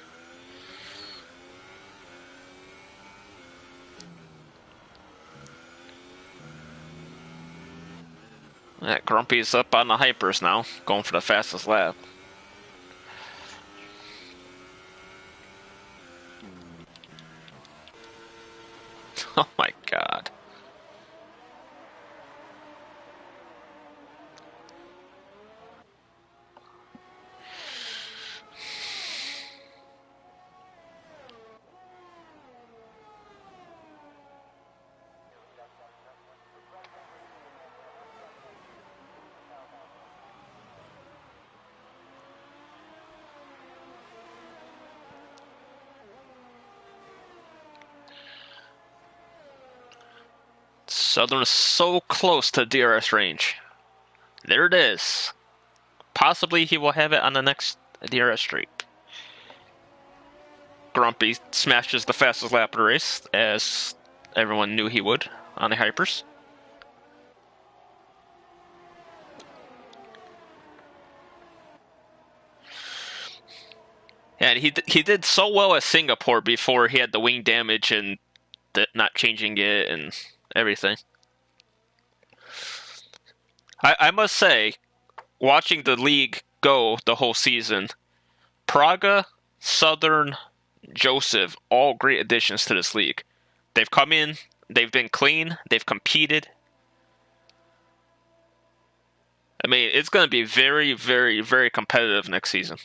That Grumpy's up on the hypers now, going for the fastest lap. Oh my god. Southern is so close to DRS range. There it is. Possibly he will have it on the next DRS streak. Grumpy smashes the fastest lap of the race, as everyone knew he would on the hypers. And he did so well at Singapore before he had the wing damage and not changing it and everything. I must say, watching the league go the whole season, Praga, Southern, Joseph, all great additions to this league. They've come in, they've been clean, they've competed. I mean, it's going to be very, very, very competitive next season.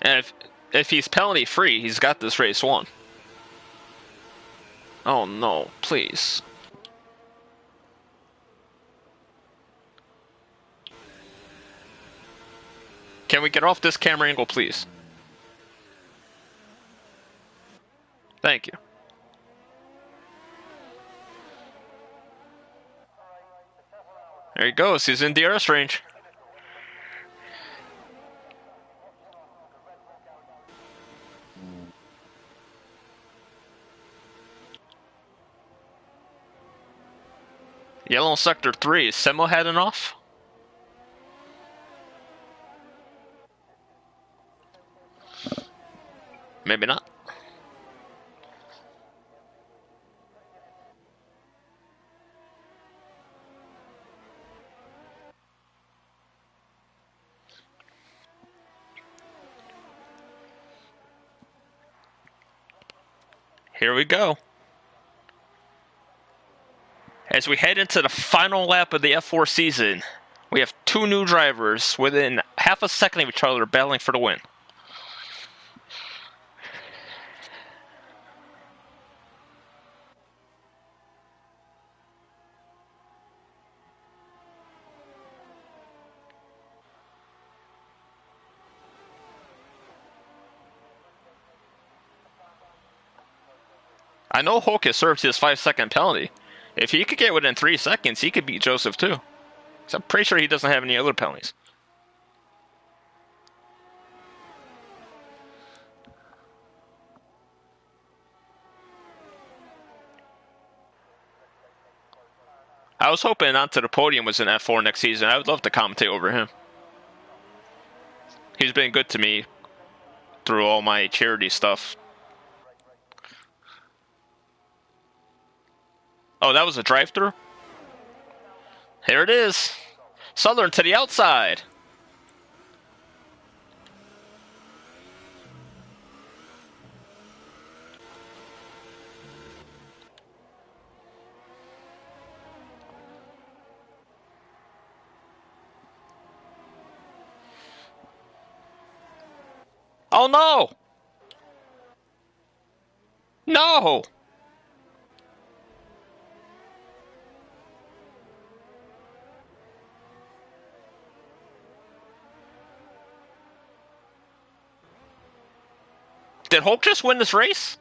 And if he's penalty free, he's got this race won. Oh no, please. Can we get off this camera angle, please? Thank you. There he goes. He's in DRS range. Yellow sector 3. Is Semo heading off? Maybe not. Here we go. As we head into the final lap of the F4 season, we have two new drivers within half a second of each other battling for the win. I know Hulk has served his 5-second penalty. If he could get within 3 seconds, he could beat Joseph too. So I'm pretty sure he doesn't have any other penalties. I was hoping Onto the Podium was in F4 next season. I would love to commentate over him. He's been good to me through all my charity stuff. Oh, that was a drive-through? Here it is. Southern to the outside. Oh no! No! Did Hulk just win this race?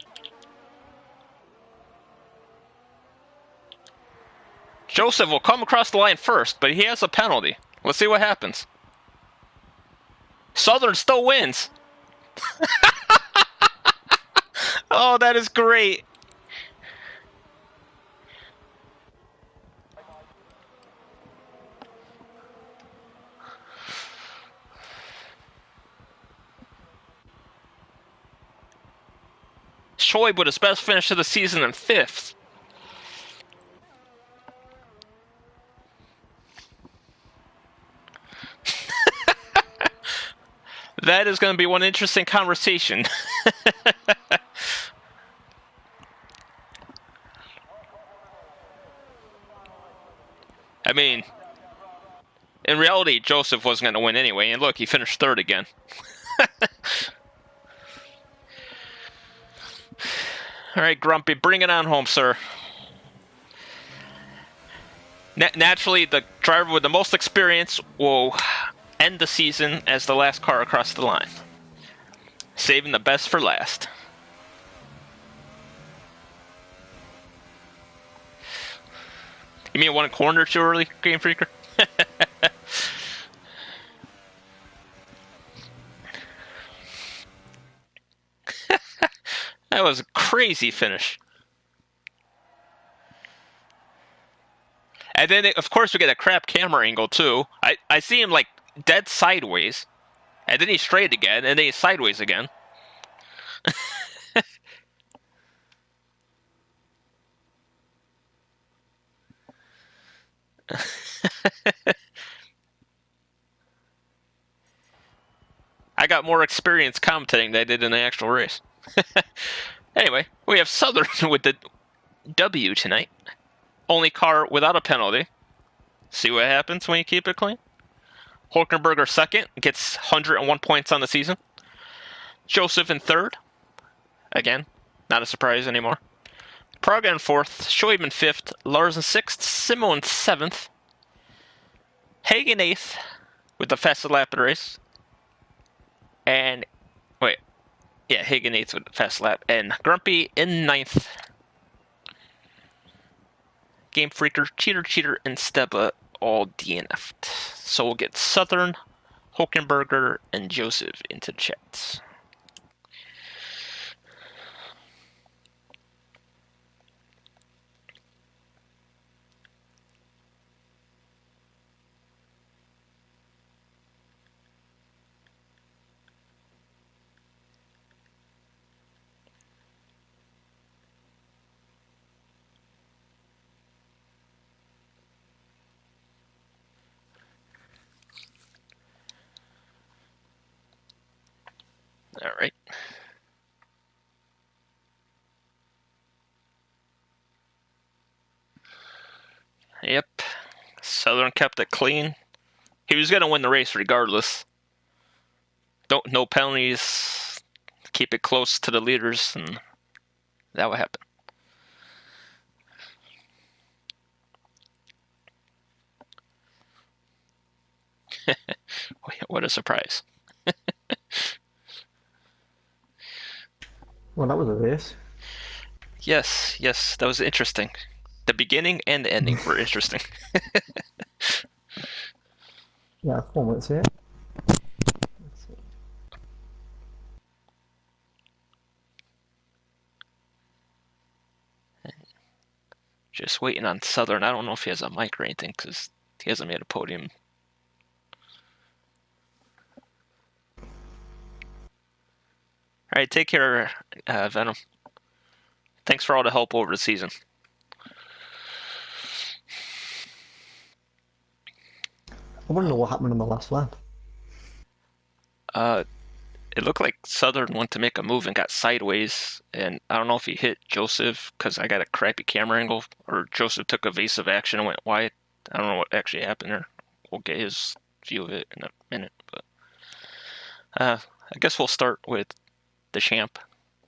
Joseph will come across the line first, but he has a penalty. Let's see what happens. Southern still wins. Oh, that is great. Shoaib with his best finish of the season in 5th. That is going to be one interesting conversation. I mean, in reality, Joseph wasn't going to win anyway, and look, he finished 3rd again. All right, Grumpy, bring it on home, sir. Naturally, the driver with the most experience will end the season as the last car across the line, saving the best for last. You mean one corner too early, Game Freaker? That was a crazy finish. And then, of course, we get a crap camera angle, too. I see him, like, dead sideways. And then he's straight again, and then he's sideways again. I got more experience commentating than I did in the actual race. Anyway, we have Southern with the W tonight. Only car without a penalty. See what happens when you keep it clean. Hulkenberger second, gets 101 points on the season. Joseph in third. Again, not a surprise anymore. Praga in fourth. Shoaib in fifth. Lars in sixth. Simo in seventh. Hagen eighth with the fastest lap of the race. And wait, yeah, Hagen eighth with the fast lap. And Grumpy in ninth. Game Freaker, Cheater, and Steba all DNF'd. So we'll get Southern, Hokenberger, and Joseph into the chats. All right. Yep. Southern kept it clean. He was going to win the race regardless. No penalties. Keep it close to the leaders, and that would happen. What a surprise. Well, that was a race. Yes, that was interesting. The beginning and the ending were interesting. Yeah, come on, let's see it. Let's see. Just waiting on Southern. I don't know if he has a mic or anything because he hasn't made a podium. All right, take care, Venom. Thanks for all the help over the season. I want to know what happened on the last lap. It looked like Southern went to make a move and got sideways, and I don't know if he hit Joseph because I got a crappy camera angle, or Joseph took evasive action and went wide. I don't know what actually happened there. We'll get his view of it in a minute, but I guess we'll start with the champ,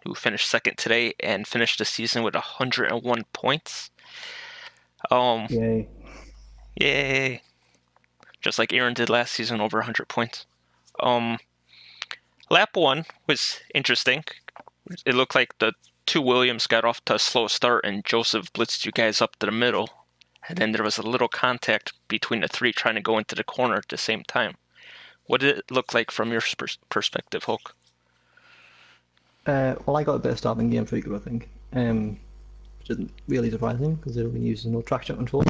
who finished second today and finished the season with 101 points. Yay. Yay! Just like Aaron did last season, over 100 points. Lap 1 was interesting. It looked like the two Williams got off to a slow start and Joseph blitzed you guys up to the middle. And then there was a little contact between the three trying to go into the corner at the same time. What did it look like from your perspective, Hulk? Well, I got a bit of start in Game Freak, I think, which isn't really surprising because it only uses no traction control.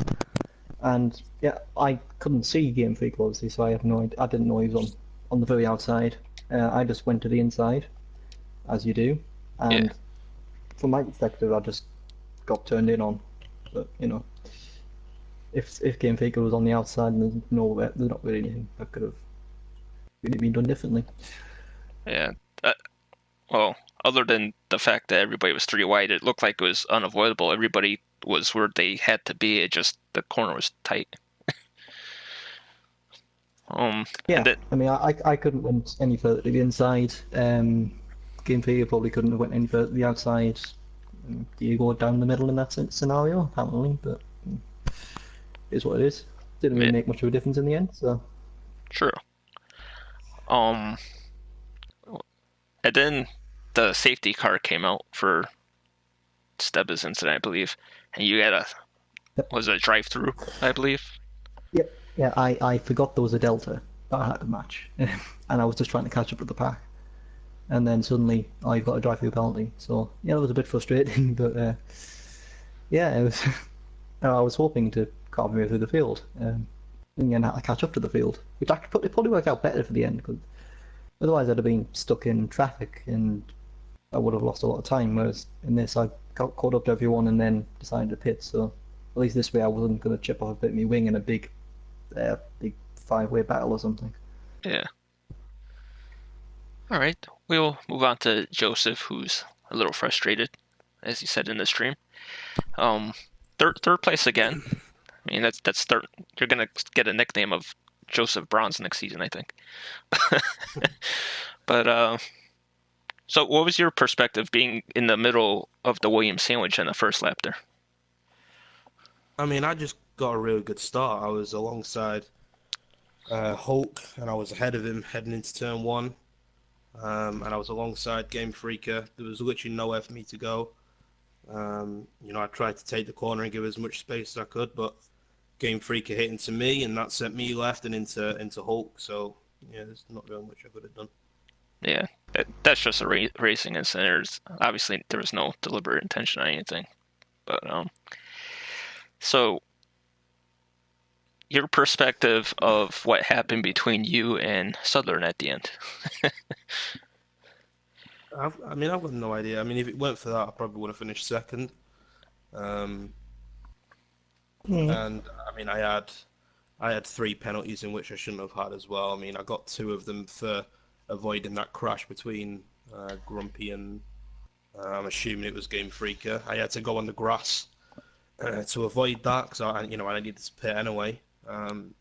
And yeah, I couldn't see Game Freak obviously, so I have no idea. I didn't know he was on the very outside. I just went to the inside, as you do, and Yeah. from my perspective, I just got turned in on. But you know, if Game Freak was on the outside, and there's not really anything that could have really been done differently. Yeah. Well, other than the fact that everybody was three wide, it looked like it was unavoidable. Everybody was where they had to be. It just the corner was tight. Yeah, And that I mean, I couldn't went any further to the inside. Game Theory probably couldn't have went any further to the outside. Diego down the middle in that scenario, apparently, but is what it is. Didn't really yeah, make much of a difference in the end. So true. Um, and then the safety car came out for Steba's incident, I believe, and you had was it a drive-through, I believe. yeah, yeah. I forgot there was a Delta that I had to match, and I was just trying to catch up with the pack, and then suddenly I got a drive-through penalty. So yeah, it was a bit frustrating, but yeah, it was. I was hoping to carve my way through the field, and then I had to catch up to the field, which actually it probably worked out better for the end because otherwise I'd have been stuck in traffic and I would have lost a lot of time. Whereas in this, I got caught up to everyone and then decided to pit. So at least this way, I wasn't going to chip off a bit of my wing in a big five-way battle or something. Yeah. All right, we'll move on to Joseph, who's a little frustrated, as he said in the stream. Um, third place again. I mean, that's third. You're gonna get a nickname of Joseph Bronze next season, I think. But So, what was your perspective being in the middle of the Williams sandwich in the first lap there? I mean, I just got a really good start. I was alongside Hulk, and I was ahead of him heading into turn one. And I was alongside Game Freaker. There was literally nowhere for me to go. I tried to take the corner and give as much space as I could, but Game Freaker hit into me, and that sent me left and into Hulk. So yeah, there's not really much I could have done. Yeah, that's just a racing incident. Obviously there was no deliberate intention or anything. But so your perspective of what happened between you and Southern at the end. I've got no idea. I mean, if it weren't for that, I probably would have finished second. Um, Yeah, and I mean, I had three penalties in which I shouldn't have had as well. I mean, I got two of them for avoiding that crash between Grumpy and I'm assuming it was Game Freaker. I had to go on the grass to avoid that because I needed to pit anyway. And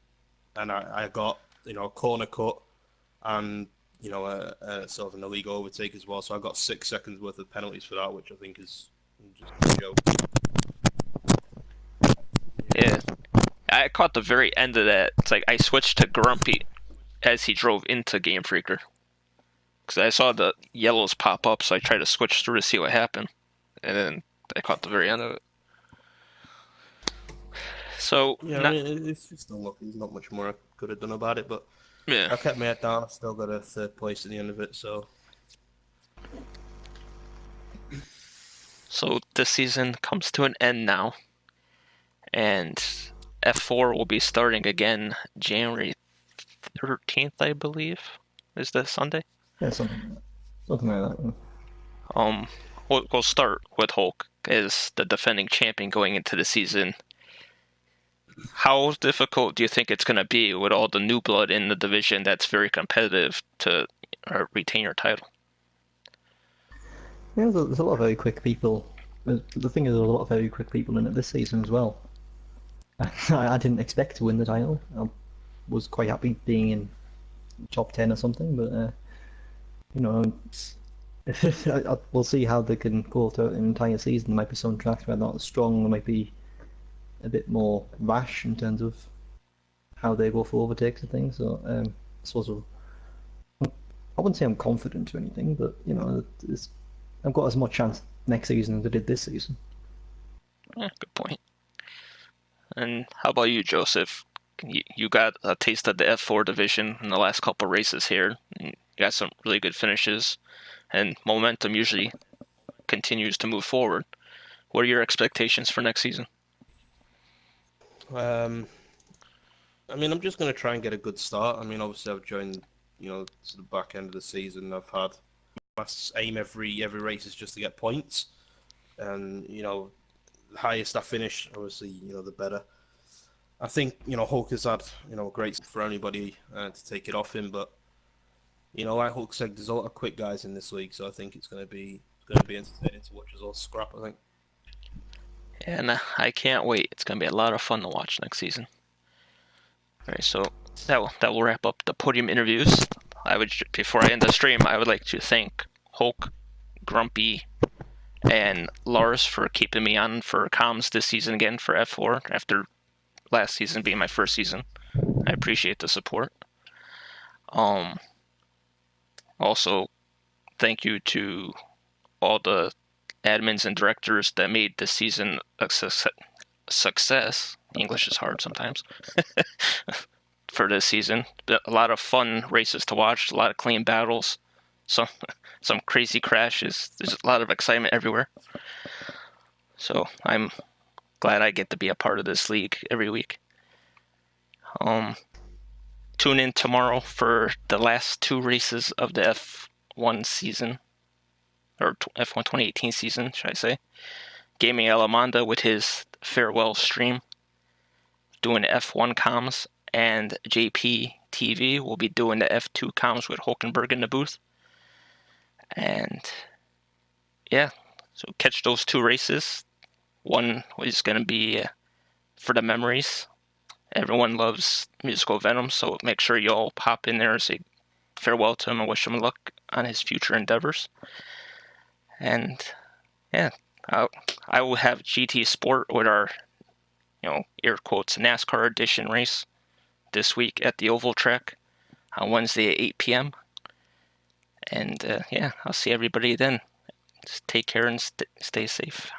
I got a corner cut and a sort of an illegal overtake as well. So I got 6 seconds worth of penalties for that, which I think is just a joke. Yeah, I caught the very end of that. It's like I switched to Grumpy as he drove into Game Freaker because I saw the yellows pop up, so I tried to switch through to see what happened, and then I caught the very end of it. So Yeah, I not mean it's still lucky. There's not much more I could have done about it, but yeah. I kept my head down. I still got a third place at the end of it, so So this season comes to an end now, and F4 will be starting again January 13th, I believe. Is this Sunday? yeah, something like that. Um, we'll start with Hulk as the defending champion going into the season. How difficult do you think it's going to be with all the new blood in the division that's very competitive to retain your title? Yeah, there's a lot of very quick people. The thing is, there's a lot of very quick people in it this season as well. I didn't expect to win the title. I was quite happy being in top 10 or something, but you know, we'll see how they can go through an entire season. There might be some tracks where they're not as strong. There might be a bit more rash in terms of how they go for overtakes and things. So I suppose I wouldn't say I'm confident or anything, but I've got as much chance next season as I did this season. Yeah, good point. And how about you, Joseph? You got a taste of the F4 division in the last couple races here. You got some really good finishes, and momentum usually continues to move forward. What are your expectations for next season? um, I mean, I'm just going to try and get a good start. I mean, obviously, I've joined, to the back end of the season. I've had my aim every race is just to get points, and the highest I finish, obviously, the better. I think Hulk has had a great for anybody to take it off him, but like Hulk said, there's a lot of quick guys in this league, so I think it's going to be entertaining to watch us all scrap. I think. And I can't wait. It's going to be a lot of fun to watch next season. All right, so that will wrap up the podium interviews. Before I end the stream, I would like to thank Hulk, Grumpy, and Lars for keeping me on for comms this season again for F4 after last season being my first season. I appreciate the support. Also, thank you to all the admins and directors that made this season a success. English is hard sometimes. For this season, a lot of fun races to watch, a lot of clean battles, some some crazy crashes. There's a lot of excitement everywhere. So I'm glad I get to be a part of this league every week. Tune in tomorrow for the last two races of the F1 season, or F1 2018 season, should I say. Gaming Alamanda with his farewell stream, doing the F1 comms, and JP TV will be doing the F2 comms with Hulkenberg in the booth. And yeah, so catch those two races. One is going to be for the memories. Everyone loves Musical Venom, so make sure you all pop in there and say farewell to him and wish him luck on his future endeavors. And yeah, I will have GT Sport with our, air quotes, NASCAR edition race this week at the Oval Track on Wednesday at 8 p.m. And yeah, I'll see everybody then. Just take care and stay safe.